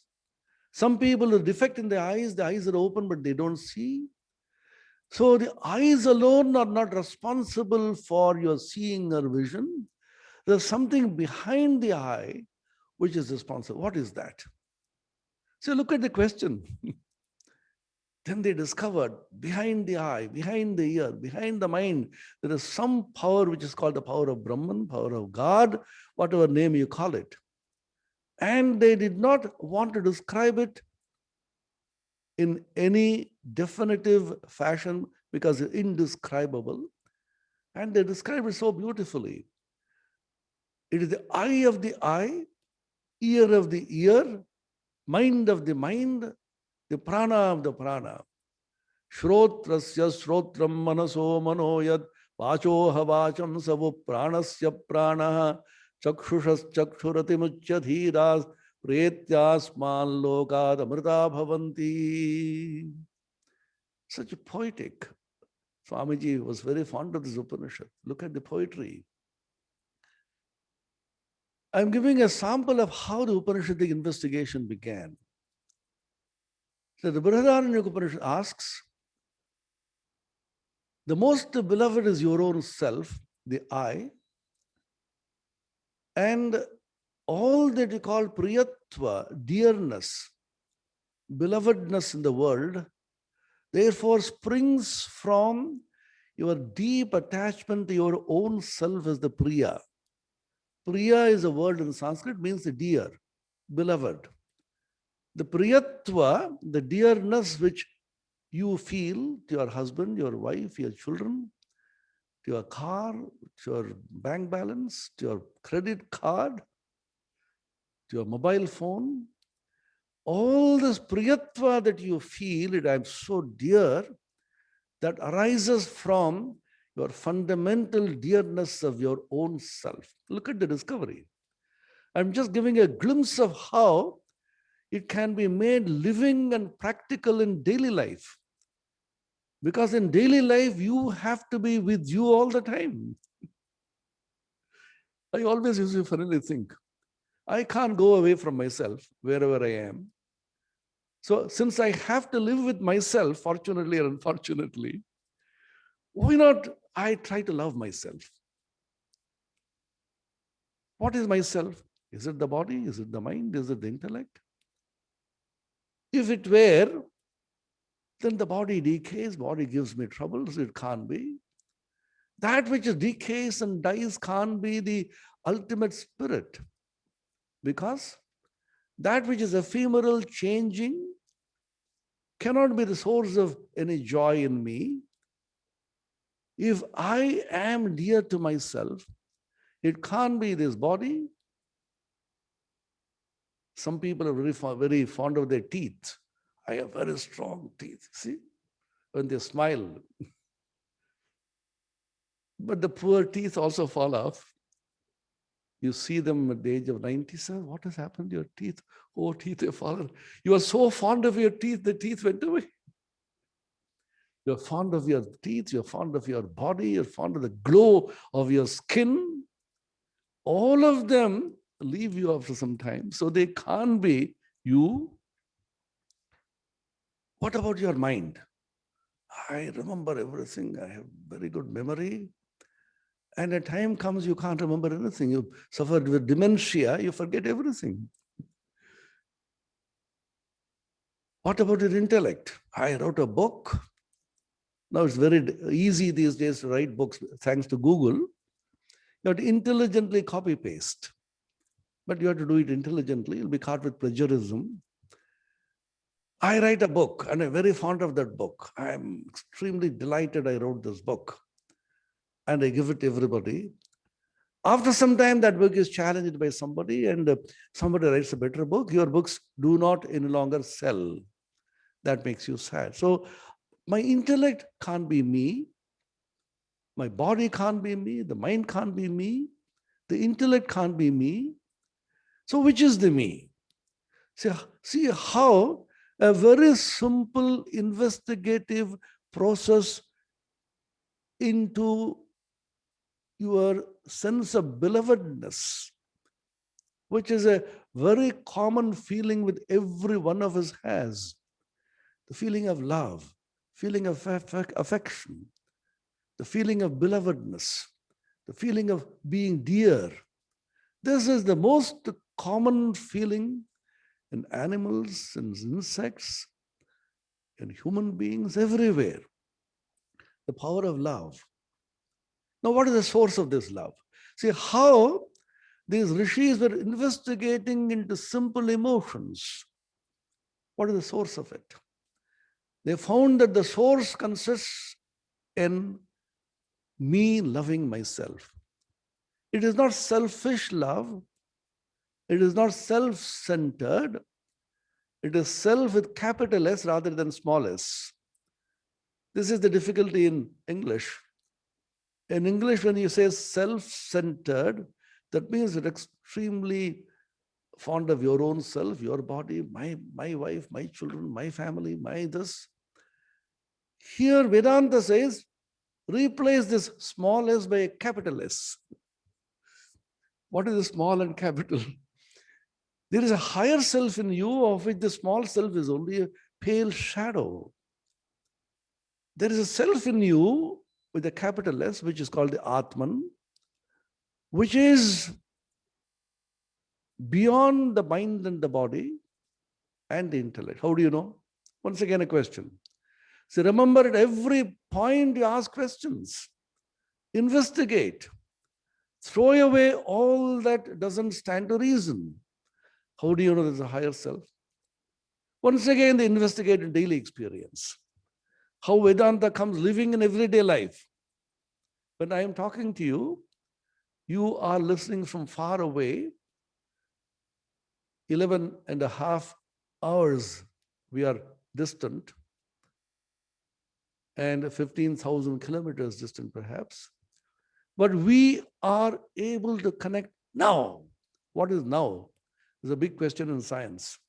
Some people are defect in the eyes are open but they don't see. So the eyes alone are not responsible for your seeing or vision. There's something behind the eye which is responsible. What is that? So look at the question. Then they discovered behind the eye, behind the ear, behind the mind, there is some power which is called the power of Brahman, power of God, whatever name you call it. And they did not want to describe it in any definitive fashion because it's indescribable. And they describe it so beautifully. It is the eye of the eye, ear of the ear, mind of the mind, the prana of the prana. Shrotrasya shrotram manaso manoyat vachoha vacham savu pranasya pranaha chakshushas chakshurati muchyadhiras pretyasman lokad amrita bhavanti. Such a poetic. Swamiji was very fond of this Upanishad. Look at the poetry. I'm giving a sample of how the Upanishadic investigation began. So the Brihadaranyaka Upanishad asks, the most beloved is your own self, the I, and all that you call priyatva, dearness, belovedness in the world, therefore springs from your deep attachment to your own self as the priya. Priya is a word in Sanskrit, means dear, beloved. The priyatva, the dearness which you feel to your husband, your wife, your children, to your car, to your bank balance, to your credit card, to your mobile phone, all this priyatva that you feel, that I'm so dear, that arises from your fundamental dearness of your own self. Look at the discovery. I'm just giving a glimpse of how it can be made living and practical in daily life. Because in daily life, you have to be with you all the time. I always used to funnily think, I can't go away from myself wherever I am. So since I have to live with myself, fortunately or unfortunately, why not I try to love myself? What is myself? Is it the body? Is it the mind? Is it the intellect? If it were, then the body decays, body gives me troubles, it can't be. That which decays and dies can't be the ultimate spirit. Because that which is ephemeral, changing, cannot be the source of any joy in me. If I am dear to myself, it can't be this body. Some people are very fond of their teeth. I have very strong teeth, see, when they smile. But the poor teeth also fall off. You see them at the age of 97. What has happened to your teeth? Oh, teeth have fallen. You are so fond of your teeth, the teeth went away. You're fond of your teeth, you're fond of your body, you're fond of the glow of your skin. All of them leave you after some time. So they can't be you. What about your mind? I remember everything. I have very good memory. And a time comes you can't remember anything. You suffered with dementia, you forget everything. What about your intellect? I wrote a book. Now it's very easy these days to write books thanks to Google. You have to intelligently copy paste. But you have to do it intelligently. You'll be caught with plagiarism. I write a book and I'm very fond of that book. I'm extremely delighted I wrote this book. And I give it to everybody. After some time, that book is challenged by somebody and somebody writes a better book. Your books do not any longer sell. That makes you sad. So my intellect can't be me. My body can't be me. The mind can't be me. The intellect can't be me. So which is the me? See how a very simple investigative process into your sense of belovedness, which is a very common feeling with every one of us has. The feeling of love, feeling of affection, the feeling of belovedness, the feeling of being dear. This is the most common feeling in animals, in insects, in human beings, everywhere. The power of love. Now, what is the source of this love? See how these rishis were investigating into simple emotions. What is the source of it? They found that the source consists in me loving myself. It is not selfish love. It is not self-centered. It is self with capital S rather than small s. This is the difficulty in English. In English, when you say self-centered, that means you're extremely fond of your own self, your body, my wife, my children, my family, my this. Here, Vedanta says, replace this small s by a capital S. What is the small and capital? There is a higher self in you of which the small self is only a pale shadow. There is a self in you with a capital S, which is called the Atman, which is beyond the mind and the body and the intellect. How do you know? Once again, a question. So remember, at every point you ask questions. Investigate. Throw away all that doesn't stand to reason. How do you know there's a higher self? Once again, they investigate in daily experience. How Vedanta comes living in everyday life. When I am talking to you, you are listening from far away. 11 and a half hours we are distant, and 15,000 kilometers distant perhaps. But we are able to connect now. What is now? Is a big question in science.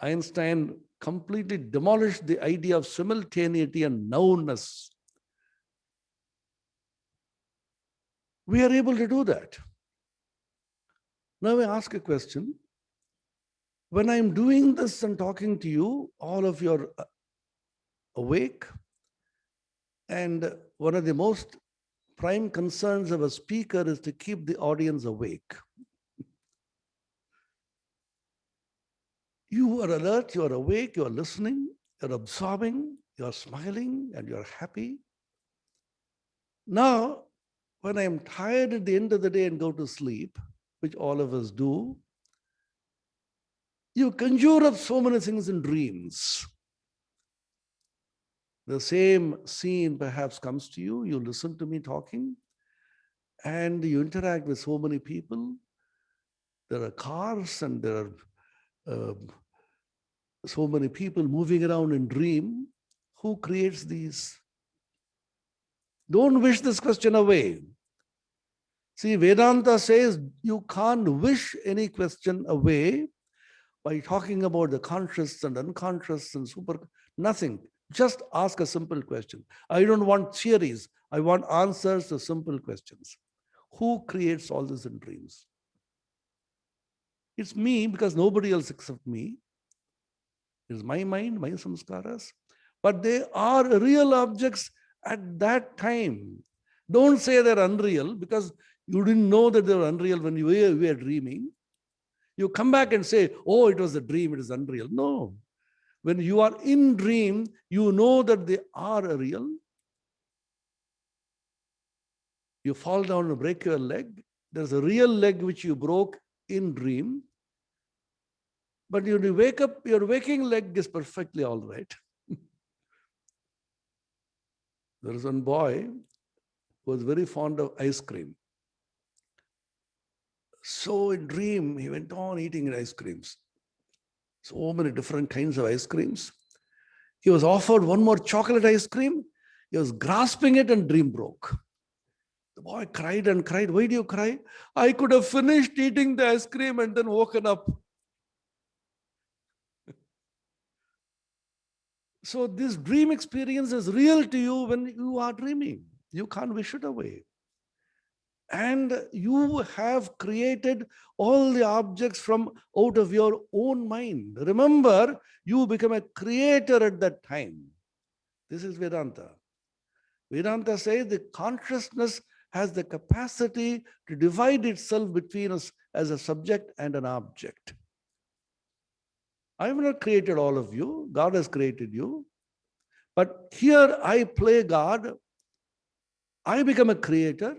Einstein completely demolished the idea of simultaneity and nowness. We are able to do that. Now I ask a question. When I'm doing this and talking to you, all of you are awake, and one of the most prime concerns of a speaker is to keep the audience awake. You are alert, you are awake, you are listening, you're absorbing, you're smiling, and you're happy. Now, when I'm tired at the end of the day and go to sleep, which all of us do, you conjure up so many things in dreams. The same scene perhaps comes to you, you listen to me talking, and you interact with so many people. There are cars and there are so many people moving around in dream. Who creates these? Don't wish this question away. See, Vedanta says you can't wish any question away by talking about the conscious and unconscious and super, nothing. Just ask a simple question. I don't want theories. I want answers to simple questions. Who creates all this in dreams? It's me, because nobody else except me. It's my mind, my samskaras. But they are real objects at that time. Don't say they're unreal, because you didn't know that they were unreal when you were dreaming. You come back and say, oh, it was a dream, it is unreal. No. When you are in dream, you know that they are real. You fall down and break your leg. There's a real leg which you broke in dream. But when you wake up, your waking leg is perfectly all right. There is one boy who was very fond of ice cream. So in dream, he went on eating ice creams. So many different kinds of ice creams. He was offered one more chocolate ice cream. He was grasping it and dream broke. The boy cried and cried. Why do you cry? I could have finished eating the ice cream and then woken up. So this dream experience is real to you when you are dreaming. You can't wish it away. And you have created all the objects from out of your own mind. Remember, you become a creator at that time. This is Vedanta. Vedanta says the consciousness has the capacity to divide itself between us as a subject and an object. I have not created all of you. God has created you. But here I play God. I become a creator.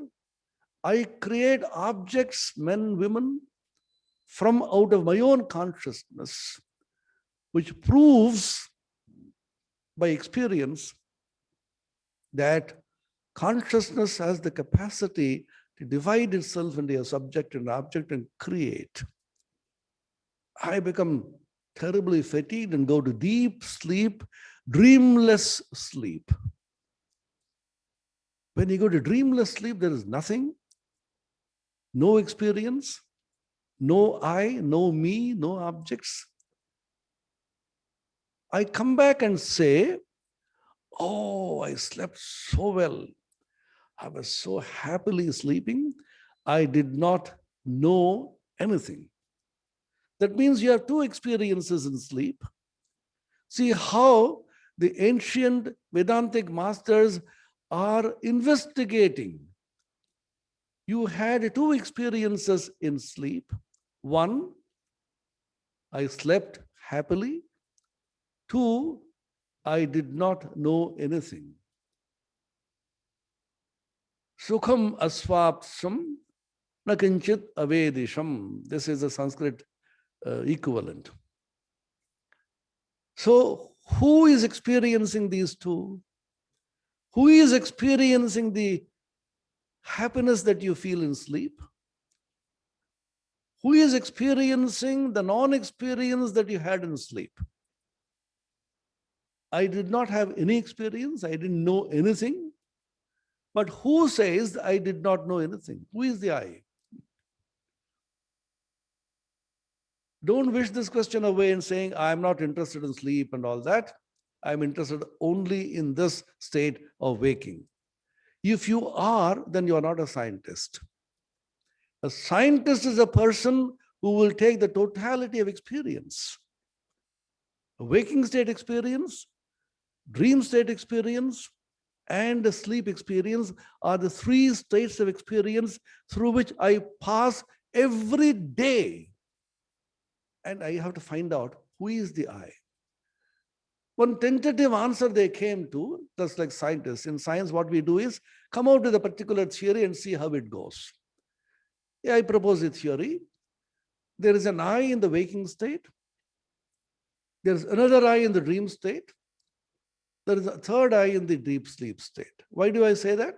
I create objects, men, women, from out of my own consciousness, which proves by experience that consciousness has the capacity to divide itself into a subject and object and create. I become terribly fatigued and go to deep sleep, dreamless sleep. When you go to dreamless sleep, there is nothing, no experience, no I, no me, no objects. I come back and say, oh, I slept so well. I was so happily sleeping. I did not know anything. That means you have two experiences in sleep. See how the ancient Vedantic masters are investigating. You had two experiences in sleep. One, I slept happily. Two, I did not know anything. Sukham asvapsam nakinchit avedisham. This is the Sanskrit equivalent. So who is experiencing these two? Who is experiencing the happiness that you feel in sleep? Who is experiencing the non-experience that you had in sleep? I did not have any experience. I didn't know anything. But who says I did not know anything? Who is the I? Don't wish this question away and saying, I'm not interested in sleep and all that. I'm interested only in this state of waking. If you are, then you are not a scientist. A scientist is a person who will take the totality of experience. A waking state experience, dream state experience, and the sleep experience are the three states of experience through which I pass every day. And I have to find out who is the I. One tentative answer they came to, just like scientists. In science, what we do is come out with a particular theory and see how it goes. Yeah, I propose a theory. There is an I in the waking state. There's another I in the dream state. There is a third I in the deep sleep state. Why do I say that?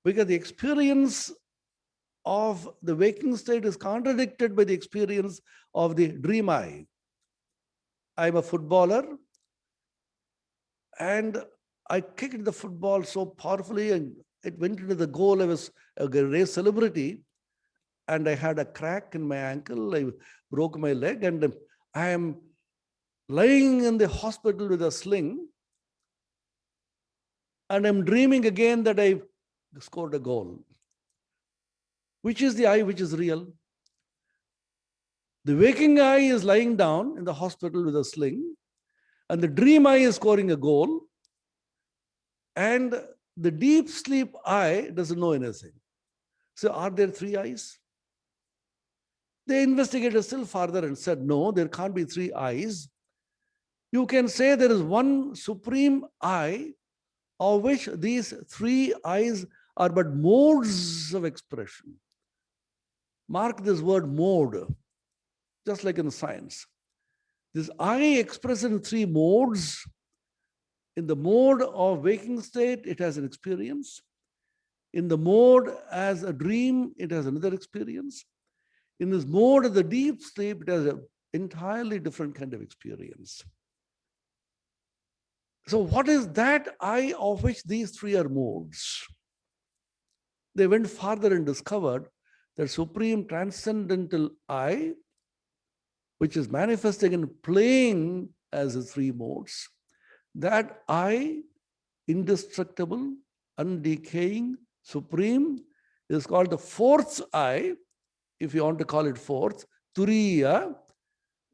Because the experience of the waking state is contradicted by the experience of the dream I. I'm a footballer and I kicked the football so powerfully and it went into the goal. I was a race celebrity and I had a crack in my ankle. I broke my leg and I am lying in the hospital with a sling and I'm dreaming again that I scored a goal. Which is the I which is real? The waking I is lying down in the hospital with a sling, and the dream I is scoring a goal, and the deep sleep I doesn't know anything. So are there three I's? They investigated still further and said, no, there can't be three I's. You can say there is one supreme I, of which these three I's are but modes of expression. Mark this word mode, just like in science. This I expressed in three modes. In the mode of waking state, it has an experience. In the mode as a dream, it has another experience. In this mode of the deep sleep, it has an entirely different kind of experience. So what is that I of which these three are modes? They went further and discovered that supreme transcendental I, which is manifesting and playing as the three modes, that I, indestructible, undecaying, supreme, is called the fourth I, if you want to call it fourth. Turiya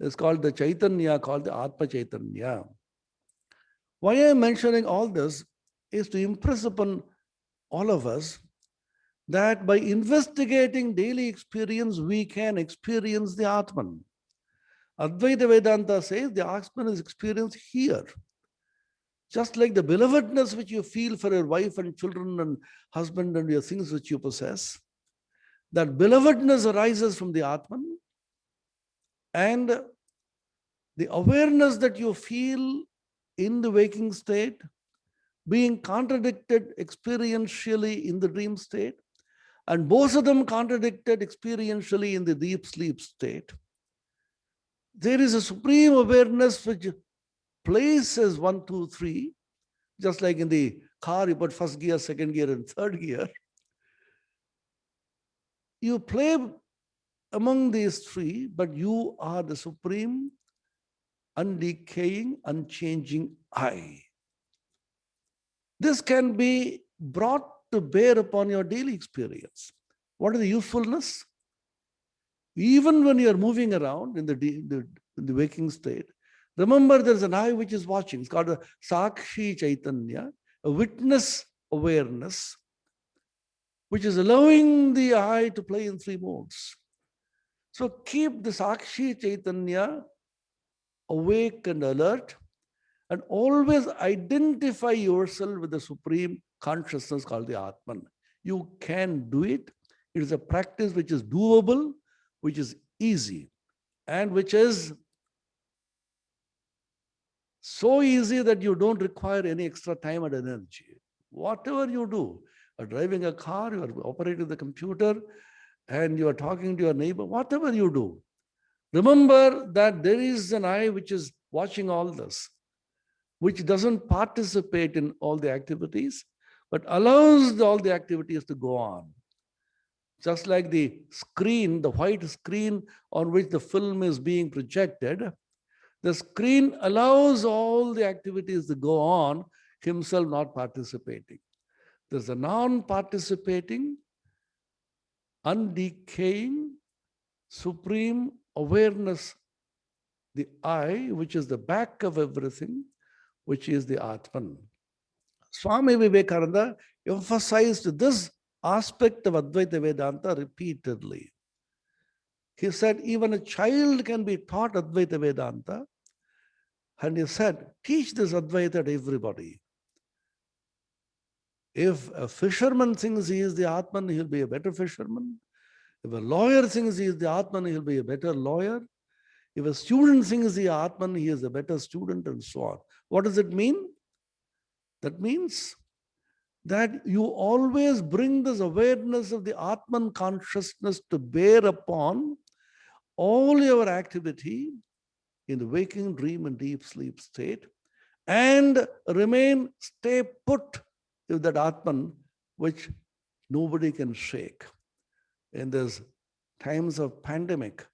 is called the Chaitanya, called the Atma Chaitanya. Why I am mentioning all this is to impress upon all of us that by investigating daily experience, we can experience the Atman. Advaita Vedanta says the Atman is experienced here. Just like the belovedness which you feel for your wife and children and husband and your things which you possess, that belovedness arises from the Atman, and the awareness that you feel in the waking state being contradicted experientially in the dream state, and both of them contradicted experientially in the deep sleep state. There is a supreme awareness which places 1, 2, 3, just like in the car, you put first gear, second gear, and third gear. You play among these three, but you are the supreme, undecaying, unchanging I. This can be brought to bear upon your daily experience. What is the usefulness? Even when you are moving around in the waking state, remember there's an I which is watching. It's called a Sakshi Chaitanya, a witness awareness, which is allowing the I to play in three modes. So keep the Sakshi Chaitanya awake and alert, and always identify yourself with the supreme consciousness called the Atman. You can do it. It is a practice which is doable, which is easy, and which is So easy that you don't require any extra time and energy. Whatever you do, you're driving a car, you are operating the computer, and you are talking to your neighbor, whatever you do, remember that there is an eye which is watching all this, which doesn't participate in all the activities, but allows all the activities to go on. Just like the screen, the white screen on which the film is being projected, the screen allows all the activities to go on, himself not participating. There's a non-participating, undecaying, supreme awareness, the I, which is the back of everything, which is the Atman. Swami Vivekananda emphasized this aspect of Advaita Vedanta repeatedly. He said even a child can be taught Advaita Vedanta, and he said, teach this Advaita to everybody. If a fisherman thinks he is the Atman, he'll be a better fisherman. If a lawyer thinks he is the Atman, he'll be a better lawyer. If a student thinks the Atman, he is a better student, and so on. What does it mean? That means that you always bring this awareness of the Atman consciousness to bear upon all your activity in the waking, dream, and deep sleep state, and stay put with that Atman, which nobody can shake. In these times of pandemic,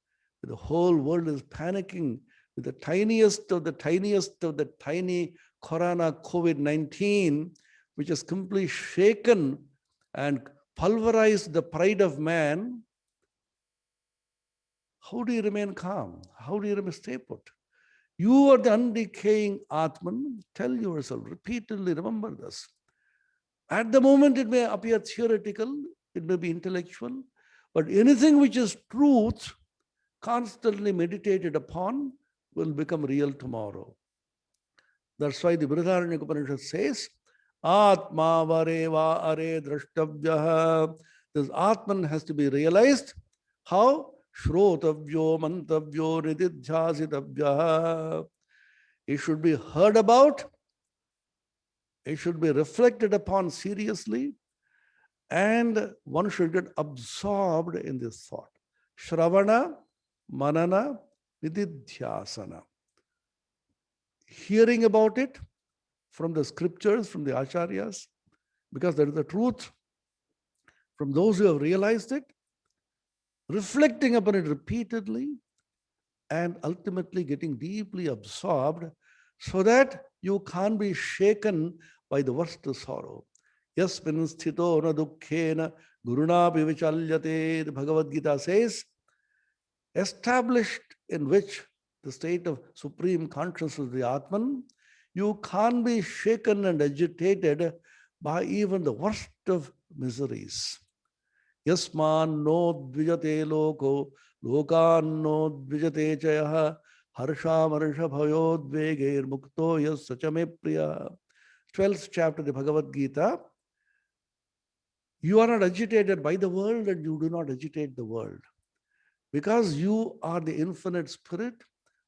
the whole world is panicking with the tiniest of the tiny Corona COVID-19, which has completely shaken and pulverized the pride of man. How do you remain calm? How do you remain stay put? You are the undecaying Atman. Tell yourself, repeatedly remember this. At the moment, it may appear theoretical, it may be intellectual, but anything which is truth, constantly meditated upon, will become real tomorrow. That's why the Brihadaranyaka Upanishad says, Atma vareva are drashtavyaha. This Atman has to be realized. How? Shrotavyo mantavyo nididhyasitavyaha. It should be heard about. It should be reflected upon seriously. And one should get absorbed in this thought. Shravana, manana, nididhyasana. Hearing about it from the scriptures, from the acharyas, because that is the truth, from those who have realized it, reflecting upon it repeatedly, and ultimately getting deeply absorbed so that you can't be shaken by the worst sorrow. Yasmin sthito na dukkhena guruna vichalyate, the Bhagavad Gita says, established in which the state of supreme consciousness of the Atman, you can't be shaken and agitated by even the worst of miseries. Yasman no dvijate loko, lokan no dvijate chaya, harsha marsha bhayodvegair mukto yas sachame priya. 12th chapter of the Bhagavad Gita. You are not agitated by the world, and you do not agitate the world. Because you are the infinite spirit,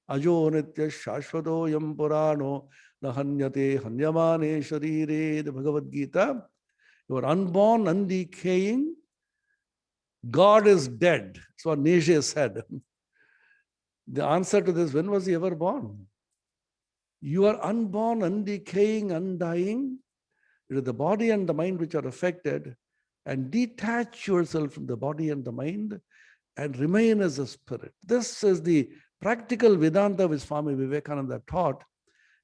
ajo nitya shashvado yam purano nahanyate hanyamane sharire, the Bhagavad Gita. You are unborn, undecaying. God is dead. That's what Nietzsche said. The answer to this, when was he ever born? You are unborn, undecaying, undying. It is the body and the mind which are affected, and detach yourself from the body and the mind and remain as a spirit. This is the practical Vedanta which Swami Vivekananda taught.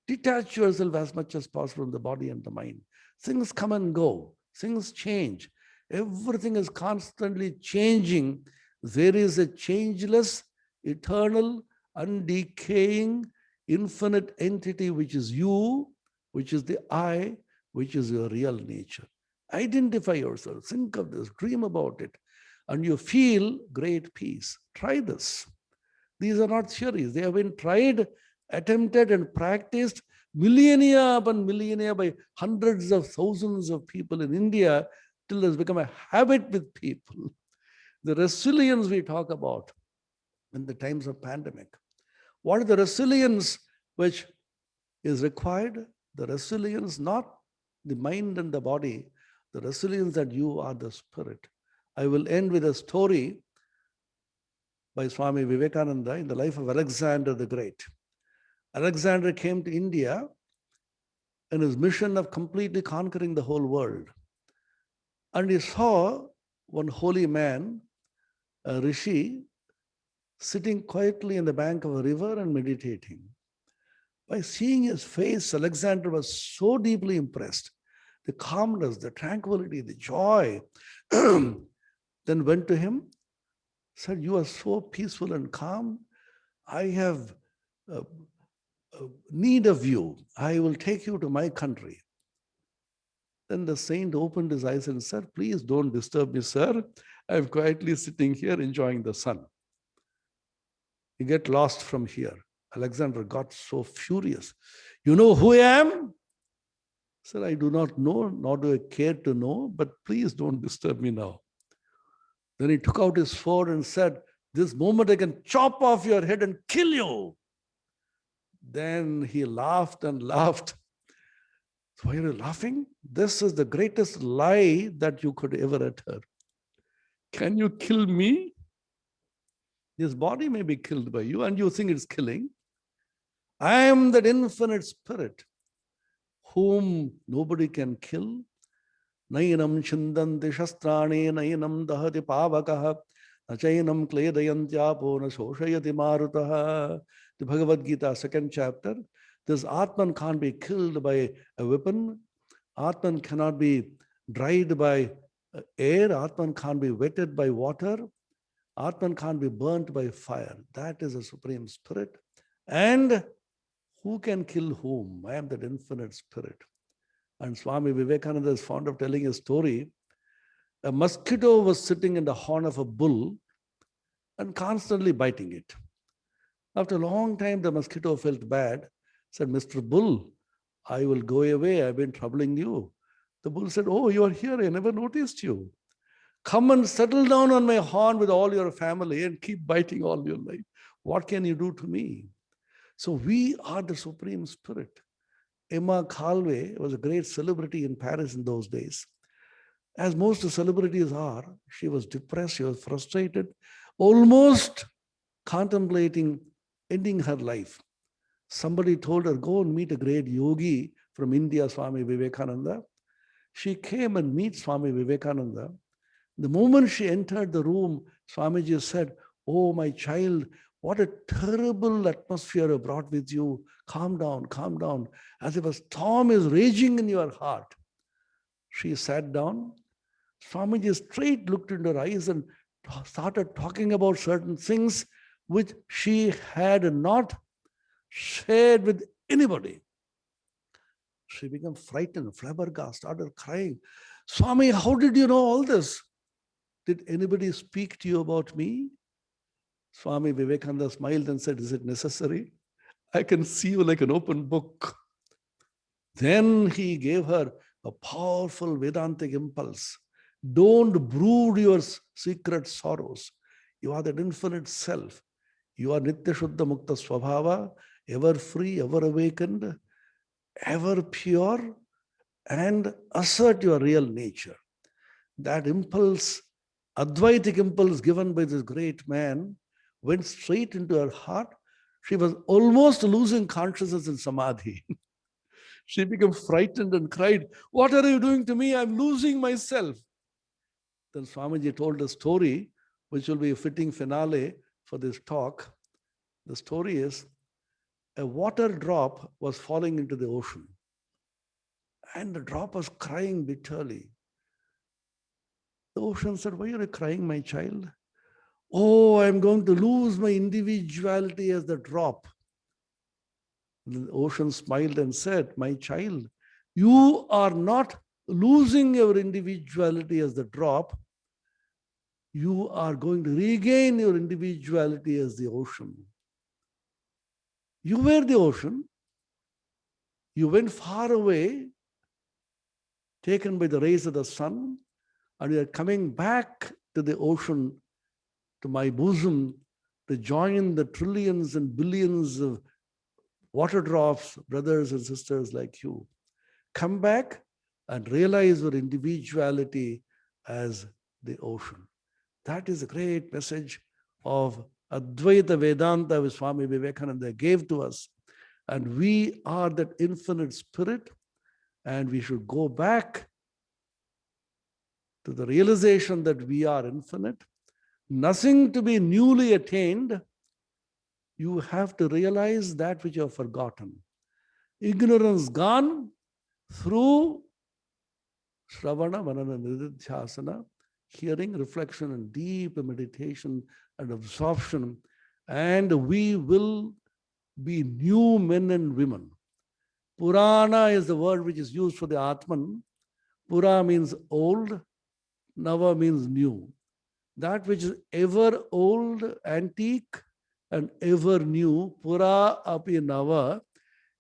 Detach yourself as much as possible from the body and the mind. Things come and go. Things change. Everything is constantly changing. There is a changeless, eternal, undecaying, infinite entity which is you, which is the I, which is your real nature. Identify yourself. Think of this. Dream about it. And you feel great peace. Try this. These are not theories. They have been tried, attempted, and practiced millennia upon millennia by hundreds of thousands of people in India, till it has become a habit with people. The resilience we talk about in the times of pandemic. What is the resilience which is required the resilience, not the mind and the body, the resilience that you are the spirit. I will end with a story by Swami Vivekananda in the life of Alexander the Great. Alexander came to India in his mission of completely conquering the whole world. And he saw one holy man, a rishi, sitting quietly on the bank of a river and meditating. By seeing his face, Alexander was so deeply impressed. The calmness, the tranquility, the joy. Then went to him, said, "You are so peaceful and calm. I have need of you. I will take you to my country." Then the saint opened his eyes and said, "Please don't disturb me, sir. I'm quietly sitting here enjoying the sun. You get lost from here." Alexander got so furious. "You know who I am?" Said, "I do not know, nor do I care to know, but please don't disturb me now." Then he took out his sword and said, "This moment I can chop off your head and kill you." Then he laughed and laughed. "Why are you laughing? This is the greatest lie that you could ever utter. Can you kill me? This body may be killed by you and you think it's killing. I am that infinite spirit whom nobody can kill. Nainam chindanti shastrani nainam dahati pavakaha nachainam kledayantyapo na soshayati marutaha." The Bhagavad Gita, second chapter. This Atman can't be killed by a weapon. Atman cannot be dried by air. Atman can't be wetted by water. Atman can't be burnt by fire. That is the Supreme Spirit. And who can kill whom? I am that infinite spirit. And Swami Vivekananda is fond of telling a story. A mosquito was sitting in the horn of a bull and constantly biting it. After a long time, the mosquito felt bad, said, "Mr. Bull, I will go away. I've been troubling you." The bull said, "Oh, you are here. I never noticed you. Come and settle down on my horn with all your family and keep biting all your life. What can you do to me?" So we are the Supreme Spirit. Emma Calvé was a great celebrity in Paris in those days. As most celebrities are, she was depressed, she was frustrated, almost contemplating ending her life. Somebody told her, "Go and meet a great yogi from India, Swami Vivekananda." She came and met Swami Vivekananda. The moment she entered the room, Swamiji said, "Oh, my child, what a terrible atmosphere you brought with you. Calm down, as if a storm is raging in your heart." She sat down. Swamiji straight looked into her eyes and started talking about certain things which she had not shared with anybody. She became frightened, flabbergasted, started crying. "Swami, how did you know all this? Did anybody speak to you about me?" Swami Vivekananda smiled and said, "Is it necessary? I can see you like an open book." Then he gave her a powerful Vedantic impulse. Don't brood your secret sorrows. You are that infinite self. You are Nitya Shuddha Mukta Swabhava, ever free, ever awakened, ever pure, and assert your real nature. That impulse, Advaitic impulse given by this great man, went straight into her heart. She was almost losing consciousness in Samadhi. She became frightened and cried, "What are you doing to me? I'm losing myself." Then Swamiji told a story, which will be a fitting finale for this talk. The story is, a water drop was falling into the ocean, and the drop was crying bitterly. The ocean said, "Why are you crying, my child?" "Oh, I'm going to lose my individuality as the drop." The ocean smiled and said, "My child, you are not losing your individuality as the drop. You are going to regain your individuality as the ocean. You were the ocean. You went far away, taken by the rays of the sun, and you are coming back to the ocean, to my bosom, to join the trillions and billions of water drops, brothers and sisters like you. Come back and realize your individuality as the ocean. That is a great message of Advaita Vedanta which Swami Vivekananda gave to us. And we are that infinite spirit, and we should go back to the realization that we are infinite. Nothing to be newly attained. You have to realize that which you have forgotten. Ignorance gone through Shravana, Manana, Nididhyasana, hearing, reflection, and deep meditation and absorption, and we will be new men and women. Purana is the word which is used for the Atman. Pura means old, Nava means new. That which is ever old, antique, and ever new, Pura api Nava,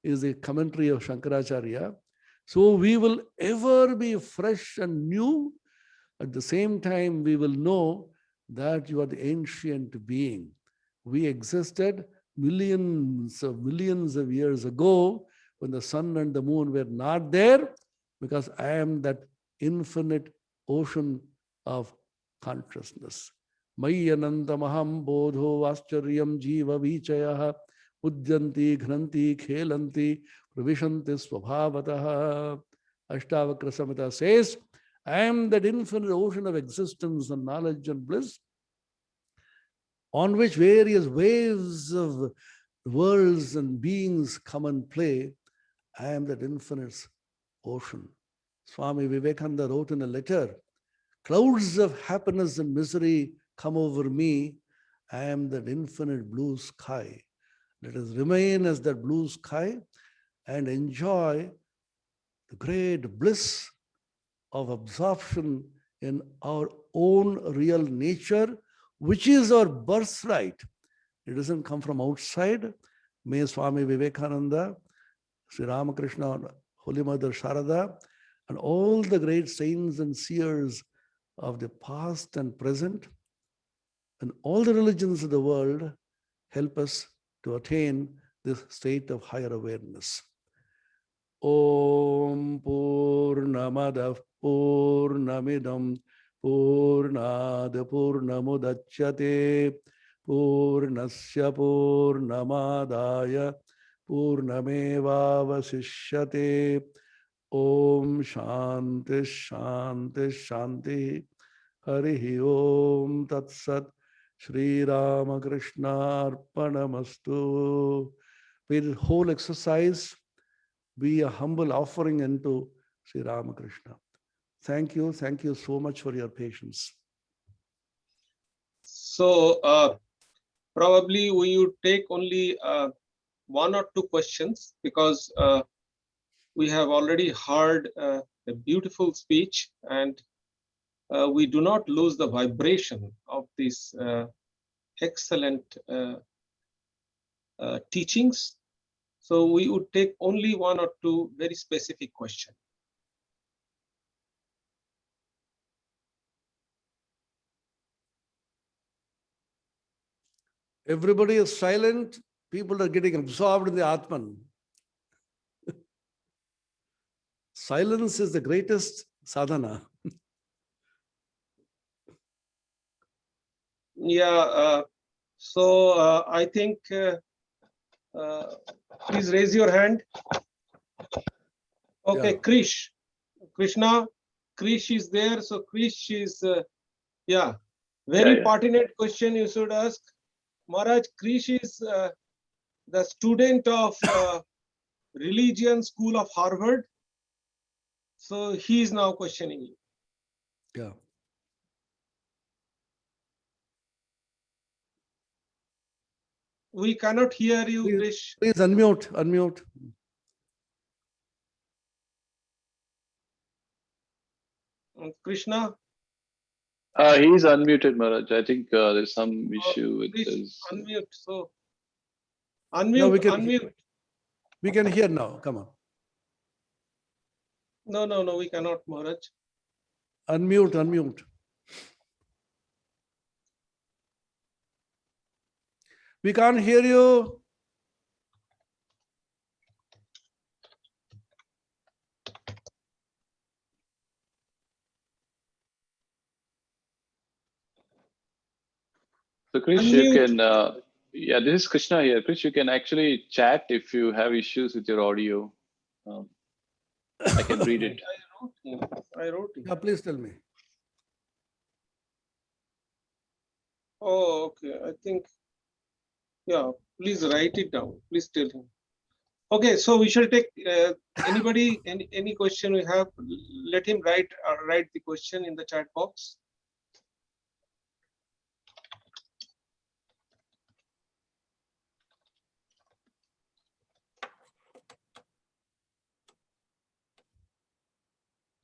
is a commentary of Shankaracharya. So we will ever be fresh and new. At the same time, we will know that you are the ancient being. We existed millions of years ago when the sun and the moon were not there, because I am that infinite ocean of consciousness. Mayi anantamaham bodho vaschariyam jiva vichayah udyanti ghranti khelanti pravishanti swabhavataha. Ashtavakra Samhita says, I am that infinite ocean of existence and knowledge and bliss, on which various waves of worlds and beings come and play. I am that infinite ocean. Swami Vivekananda wrote in a letter, clouds of happiness and misery come over me. I am that infinite blue sky. Let us remain as that blue sky and enjoy the great bliss of absorption in our own real nature, which is our birthright. It doesn't come from outside. May Swami Vivekananda, Sri Ramakrishna, Holy Mother Sharada, and all the great saints and seers of the past and present, and all the religions of the world help us to attain this state of higher awareness. Om Purnamadav Purnamidam Purnad Purnamudachyate Purnasya Purnamadaya Purnamevavasishyate. Om Shanti Shanti Shanti. Harihi Om Tat Sat. Shri Ramakrishna Arpanamastu. May the whole exercise be a humble offering unto Sri Ramakrishna. Thank you so much for your patience.
So probably we would take only one or two questions, because we have already heard a beautiful speech, and we do not lose the vibration of these excellent teachings. So we would take only one or two very specific questions.
Everybody is silent. People are getting absorbed in the Atman. Silence is the greatest sadhana.
Yeah, so I think please raise your hand. Okay, yeah. Krishna, Krish is there. So Krish is, yeah, very pertinent question you should ask. Maharaj, Krish is the student of religion school of Harvard. So he is now questioning you.
Yeah.
We cannot hear you, Krish.
Please unmute.
Krishna?
He's unmuted, Maharaj. I think there's some issue with his...
Unmute. So, unmute, unmute.
We can hear now. Come on.
No, we cannot, Maharaj.
Unmute. We can't hear you.
Krish, you
Unmute.
can, yeah, this is Krishna here. Krish, you can actually chat if you have issues with your audio. I can read it.
I wrote it.
Yeah, please tell me.
Oh, okay. I think, yeah, please write it down. Please tell him. Okay, so we shall take anybody, any question we have, let him write the question in the chat box.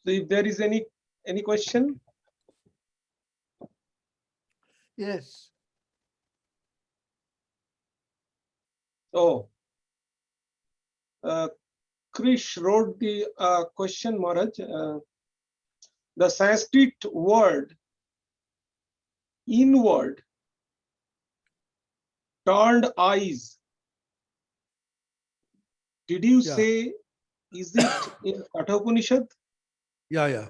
So if there is any question,
Yes.
oh, Krish wrote the question, Maharaj. The Sanskrit word inward, turned eyes. Did you
Yeah.
say, is it in Kathopanishad?
Yeah.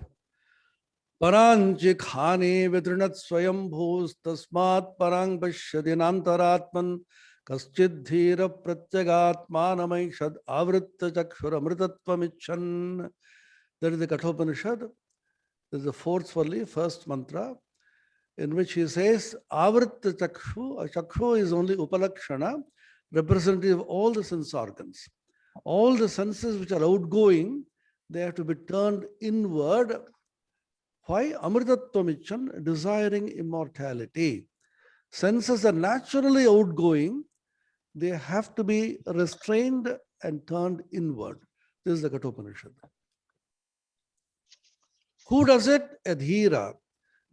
Paranchi khane vidrinat swayam bhus tasmat parang pashyadinantaratman kaschid dhira pratyagatmanamaishad avritta chakshura mritatvam. That is the Kathopanishad. This is the fourth Svali, first mantra, in which he says, Avritta chakshu. A chakshu is only upalakshana, representative of all the sense organs. All the senses which are outgoing, they have to be turned inward. Why? Amritatvam, desiring immortality. Senses are naturally outgoing. They have to be restrained and turned inward. This is the Kathopanishad. Who does it? Adhira.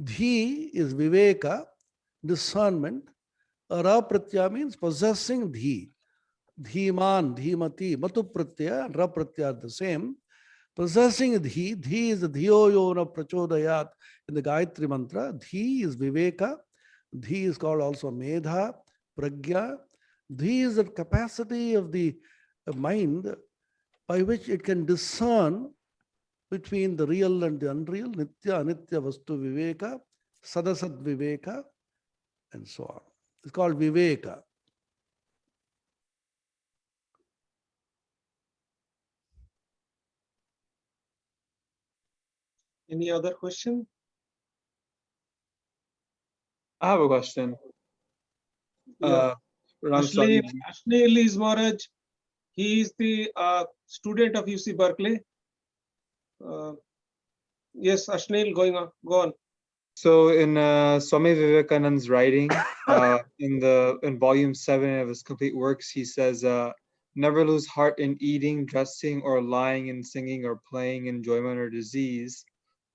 Dhi is viveka, discernment. Ra pratyaya means possessing dhi. Dhiman, dhimati, matu pratyaya, ra pratyaya are the same. Possessing dhi, dhi is the dhiyo yona prachodayat in the Gayatri mantra. Dhi is viveka. Dhi is called also medha, pragya. Dhi is the capacity of the mind by which it can discern between the real and the unreal, nitya, anitya, vastu viveka, sadasad viveka, and so on. It's called viveka.
Any other question?
I have a question.
Yeah.
Ramaswamy.
Ashneel is Maharaj. He is the student of UC Berkeley. Yes, Ashneel, go on.
So in Swami Vivekananda's writing, in volume 7 of his complete works, he says, never lose heart in eating, dressing, or lying and singing or playing, enjoyment or disease.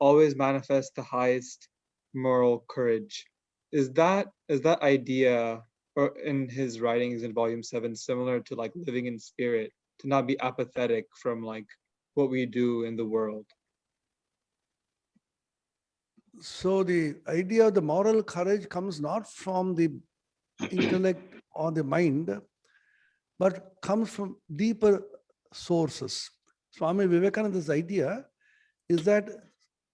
Always manifest the highest moral courage. Is that idea, or in his writings in volume 7, similar to like living in spirit, to not be apathetic from like what we do in the world?
So the idea of the moral courage comes not from the intellect or the mind, but comes from deeper sources. Swami Vivekananda's idea is that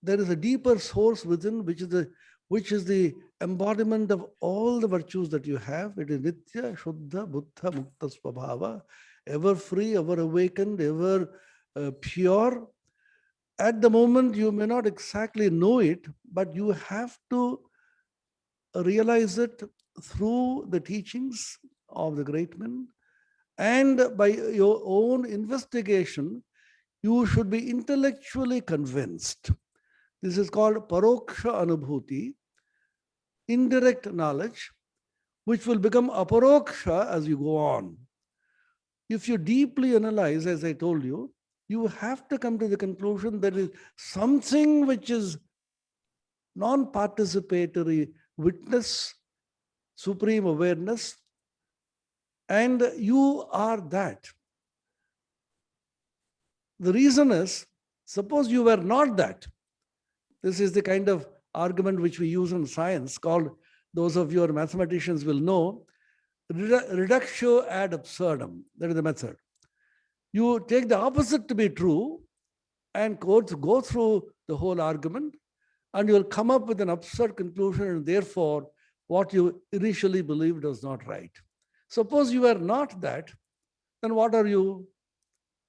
there is a deeper source within, which is the embodiment of all the virtues that you have. It is Nitya, Shuddha, Buddha, Mukta Svabhava, ever free, ever awakened, ever pure. At the moment, you may not exactly know it, but you have to realize it through the teachings of the great men. And by your own investigation, you should be intellectually convinced. This is called paroksha anubhuti, indirect knowledge, which will become aparoksha as you go on. If you deeply analyze, as I told you, you have to come to the conclusion that is something which is non-participatory witness, supreme awareness, and you are that. The reason is, suppose you were not that. This is the kind of argument which we use in science called, those of you who are mathematicians will know, Reductio Ad Absurdum. That is the method. You take the opposite to be true and go through the whole argument, and you will come up with an absurd conclusion, and therefore what you initially believed was not right. Suppose you are not that, then what are you?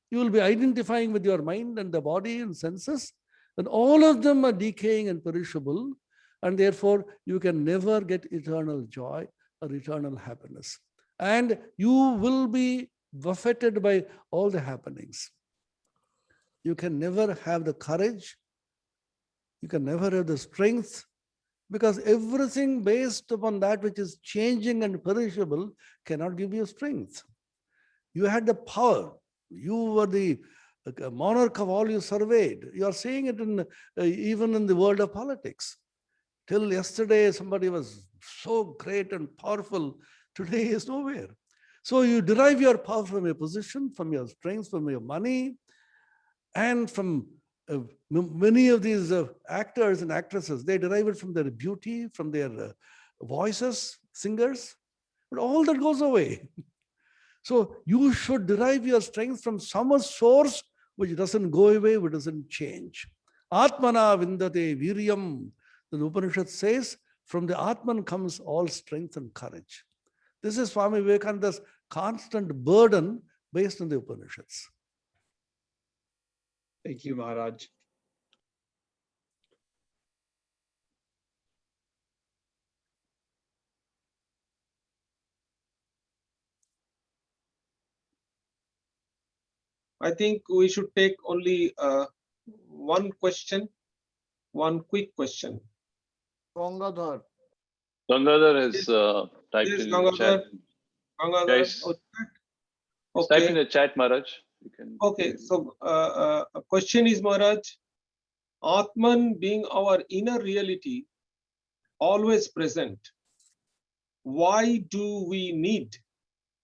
You will be identifying with your mind and the body and senses, and all of them are decaying and perishable, and therefore you can never get eternal joy or eternal happiness. And you will be buffeted by all the happenings. You can never have the courage, you can never have the strength, because everything based upon that which is changing and perishable cannot give you strength. You had the power. You were the monarch of all you surveyed. You are seeing it in even in the world of politics. Till yesterday, somebody was so great and powerful. Today he is nowhere. So you derive your power from your position, from your strength, from your money, and from many of these actors and actresses. They derive it from their beauty, from their voices, singers. But all that goes away. So you should derive your strength from some source which doesn't go away, which doesn't change. Atmana vindate viryam. The Upanishad says, from the Atman comes all strength and courage. This is Swami Vivekananda's constant burden based on the Upanishads.
Thank you, Maharaj.
I think we should take only one question, one quick question.
Gangadhar.
Gangadhar has typed
Yes,
in the chat.
Gangadhar.
Guys, it's typed in the chat, Maharaj. You can.
Okay, so a question is, Maharaj, Atman being our inner reality, always present, why do we need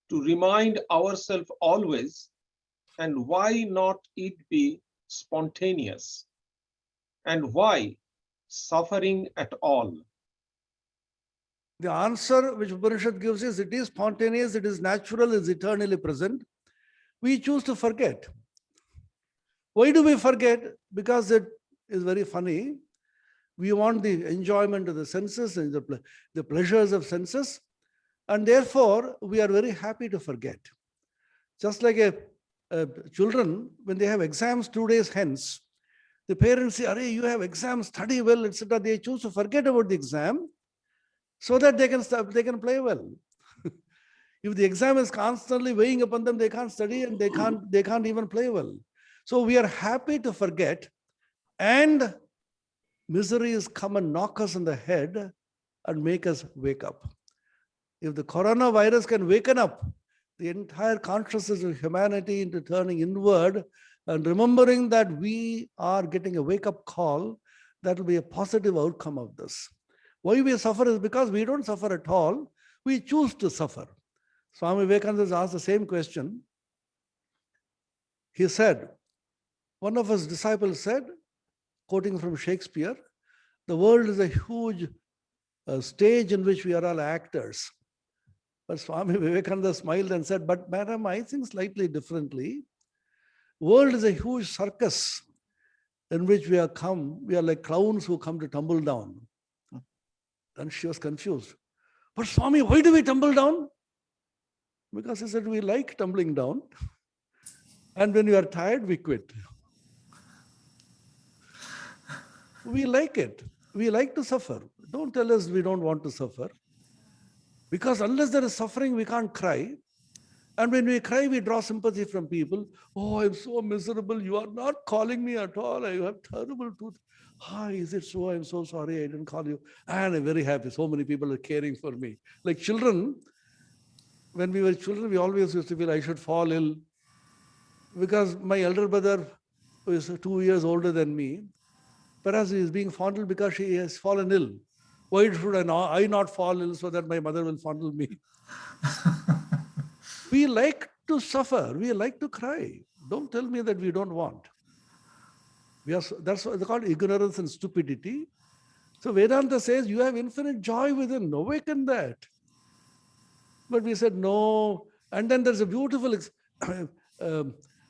to remind ourselves always, and why not it be spontaneous? And why suffering at all?
The answer which Upanishad gives is, it is spontaneous, it is natural, it is eternally present. We choose to forget. Why do we forget? Because it is very funny. We want the enjoyment of the senses and the pleasures of senses, and therefore we are very happy to forget. Just like children, when they have exams 2 days hence, the parents say, "Arey, you have exams, study well," etc. They choose to forget about the exam so that they can play well. If the exam is constantly weighing upon them, they can't study and they can't even play well. So we are happy to forget, and miseries come and knock us on the head and make us wake up. If the coronavirus can waken up the entire consciousness of humanity into turning inward and remembering that we are getting a wake-up call, that will be a positive outcome of this. Why we suffer is because we don't suffer at all. We choose to suffer. Swami Vivekananda has asked the same question. He said, one of his disciples said, quoting from Shakespeare, the world is a huge stage in which we are all actors. But Swami Vivekananda smiled and said, but madam, I think slightly differently. World is a huge circus in which we are like clowns who come to tumble down. And she was confused. But Swami, why do we tumble down? Because he said, we like tumbling down. And when we are tired, we quit. We like it. We like to suffer. Don't tell us we don't want to suffer. Because unless there is suffering, we can't cry. And when we cry, we draw sympathy from people. Oh, I'm so miserable. You are not calling me at all. I have terrible tooth. Ah, is it so? I'm so sorry I didn't call you. And I'm very happy. So many people are caring for me. Like children, when we were children, we always used to feel I should fall ill. Because my elder brother, who is 2 years older than me, perhaps he is being fondled because she has fallen ill. Why should I not fall ill so that my mother will fondle me? We like to suffer. We like to cry. Don't tell me that we don't want. That's what it's called, ignorance and stupidity. So Vedanta says you have infinite joy within. Awaken that. But we said no. And then there's a beautiful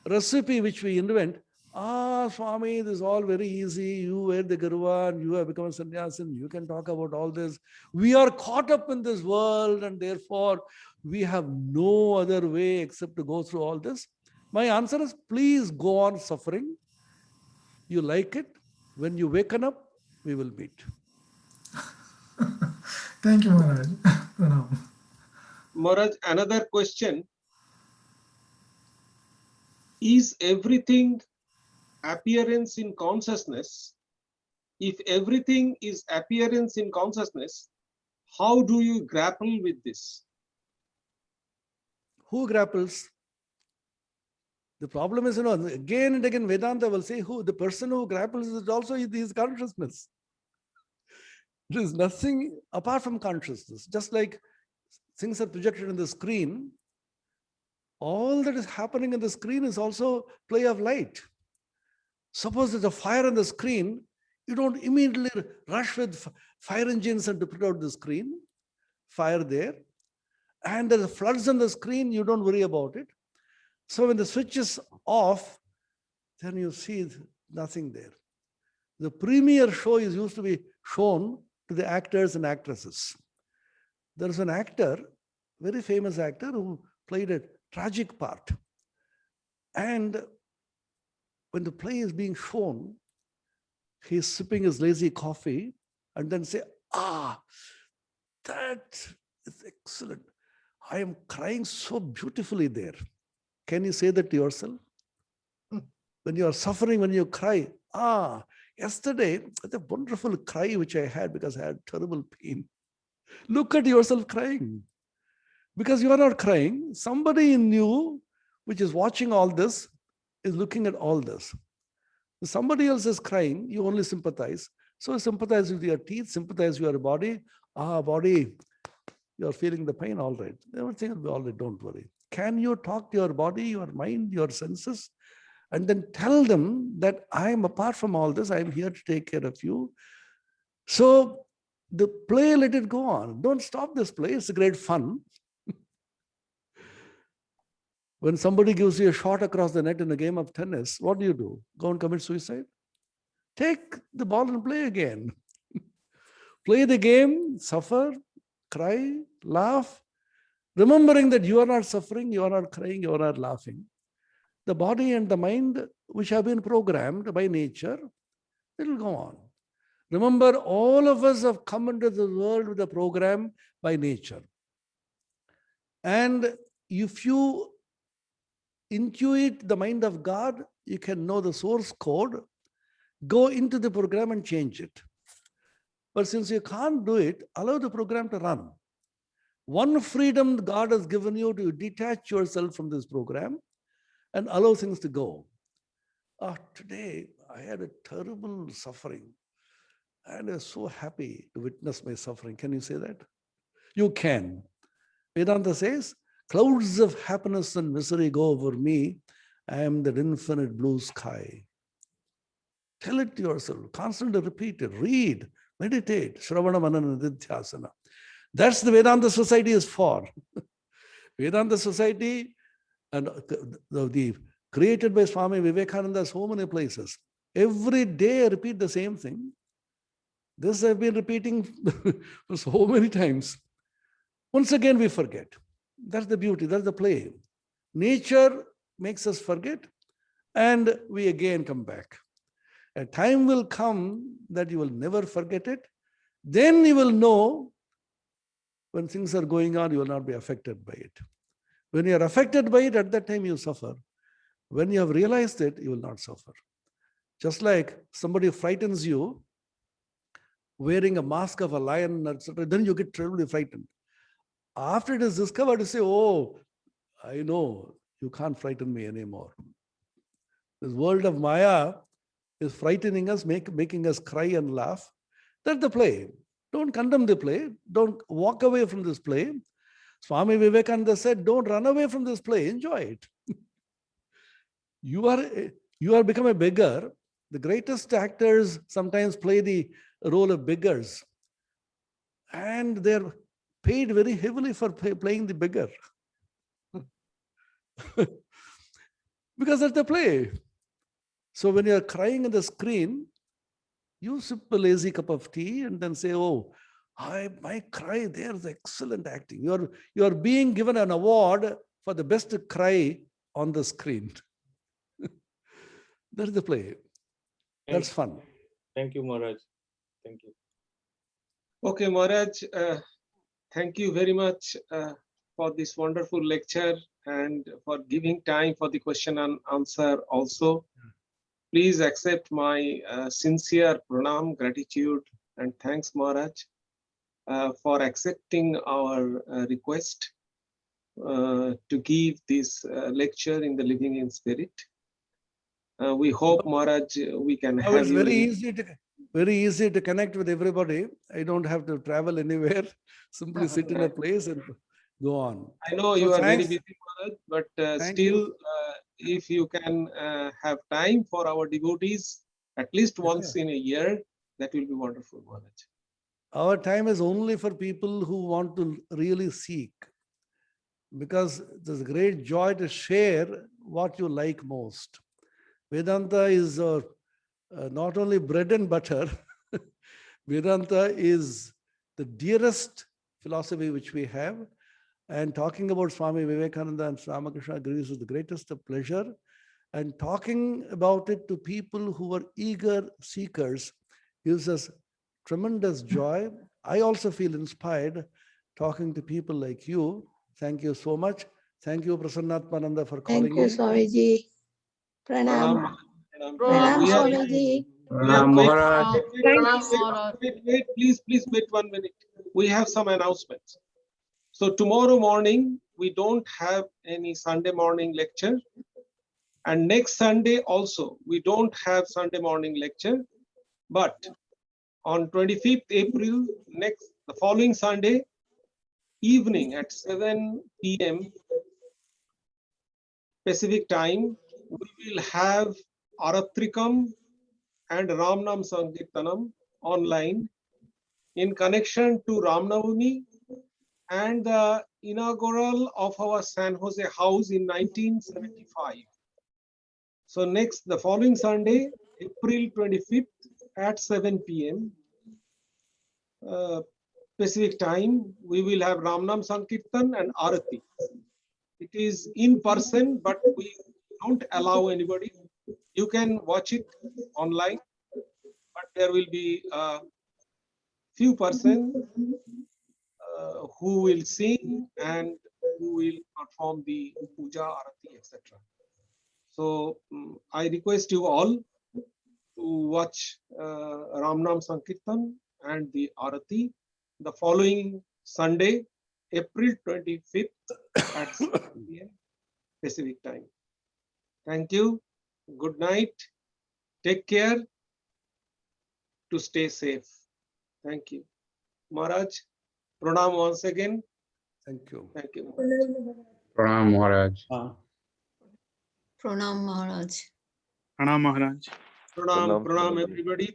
recipe which we invent. Swami, this is all very easy. You wear the garva and you have become a sannyasin. You can talk about all this. We are caught up in this world and therefore we have no other way except to go through all this. My answer is, please go on suffering. You like it. When you waken up, we will meet.
Thank you, Maharaj. Pranam.
Maharaj, another question. Is everything appearance in consciousness? If everything is appearance in consciousness, how do you grapple with this?
Who grapples? The problem is, again and again, Vedanta will say, the person who grapples is also his consciousness. There is nothing apart from consciousness. Just like things are projected on the screen, all that is happening on the screen is also play of light. Suppose there's a fire on the screen, you don't immediately rush with fire engines and to put out the screen, fire there. And there's floods on the screen, you don't worry about it. So when the switch is off, then you see nothing there. The premiere show is used to be shown to the actors and actresses. There's an actor, very famous actor, who played a tragic part. And when the play is being shown, he's sipping his lazy coffee and then say, that is excellent. I am crying so beautifully there. Can you say that to yourself? When you are suffering, when you cry, yesterday, the wonderful cry which I had because I had terrible pain. Look at yourself crying. Because you are not crying, somebody in you, which is watching all this, is looking at all this. If somebody else is crying, you only sympathize. So sympathize with your teeth, sympathize with your body. Body, you are feeling the pain, all right. Everything will be all right, don't worry. Can you talk to your body, your mind, your senses, and then tell them that I am apart from all this, I am here to take care of you. So the play, let it go on. Don't stop this play, it's a great fun. When somebody gives you a shot across the net in a game of tennis, what do? Go and commit suicide? Take the ball and play again. Play the game, suffer, cry, laugh, remembering that you are not suffering, you are not crying, you are not laughing. The body and the mind, which have been programmed by nature, it will go on. Remember, all of us have come into the world with a program by nature. And if you intuit the mind of God, you can know the source code, go into the program and change it. But since you can't do it, allow the program to run. One freedom God has given you to detach yourself from this program and allow things to go. Today, I had a terrible suffering and I was so happy to witness my suffering. Can you say that? You can. Vedanta says, clouds of happiness and misery go over me. I am that infinite blue sky. Tell it to yourself. Constantly repeat it. Read. Meditate. Shravana Manana Nidhyasana. That's the Vedanta Society is for. Vedanta Society and the created by Swami Vivekananda, so many places. Every day I repeat the same thing. This I've been repeating so many times. Once again we forget. That's the beauty, that's the play. Nature makes us forget and we again come back. A time will come that you will never forget it. Then you will know when things are going on, you will not be affected by it. When you are affected by it, at that time you suffer. When you have realized it, you will not suffer. Just like somebody frightens you, wearing a mask of a lion, etc., then you get terribly frightened. After it is discovered, you say, oh, I know, you can't frighten me anymore. This world of Maya is frightening us, making us cry and laugh. That's the play. Don't condemn the play. Don't walk away from this play. Swami Vivekananda said, don't run away from this play. Enjoy it. You are become a beggar. The greatest actors sometimes play the role of beggars. And they're paid very heavily for playing the beggar. Because that's the play. So when you're crying in the screen, you sip a lazy cup of tea and then say, oh, my cry, there's excellent acting. You're being given an award for the best cry on the screen. That's the play. That's fun.
Thank you, Maharaj. Thank you.
Okay, Maharaj, thank you very much for this wonderful lecture and for giving time for the question and answer also. Please accept my sincere pranam, gratitude, and thanks, Maharaj, for accepting our request to give this lecture in the Living in Spirit. We hope, Maharaj, we can
Now
have
it's
you.
very easy to connect with everybody. I don't have to travel anywhere. Simply sit in a place and go on.
I know
So
you are very
thanks.
busy, Maharaj, but
Thank
still,
you.
if you can have time for our devotees at least once in a year, that will be wonderful, Maharaj.
Our time is only for people who want to really seek, because there's a great joy to share what you like most. Vedanta is not only bread and butter, Vedanta is the dearest philosophy which we have. And talking about Swami Vivekananda and Ramakrishna gives us the greatest of pleasure. And talking about it to people who are eager seekers gives us tremendous joy. I also feel inspired talking to people like you. Thank you so much. Thank you, Prasanna Atmananda, for calling
Thank you,
me.
Swamiji. Pranam.
Pranam,
We are-
Swamiji.
Wait, please wait 1 minute. We have some announcements. So tomorrow morning, we don't have any Sunday morning lecture. And next Sunday also, we don't have Sunday morning lecture. But on 25th April, the following Sunday evening at 7 p.m. Pacific time, we will have Aratrikam and Ramnam Sankirtanam online in connection to Ramnavami and the inaugural of our San Jose house in 1975. So the following Sunday, April 25th at 7 p.m. Pacific time, we will have Ramnam Sankirtan and Arati. It is in person, but we don't allow anybody. You can watch it online, but there will be a few persons who will sing and who will perform the puja, arati, etc. So I request you all to watch Ramnam Sankirtan and the arati the following Sunday, April 25th at 7 p.m. Pacific time. Thank you. Good night. Take care. To stay safe. Thank you. Maharaj, pranam once again.
Thank you.
Thank you.
Pranam Maharaj.
Pranam Maharaj.
Pranam Maharaj.
Pranam everybody.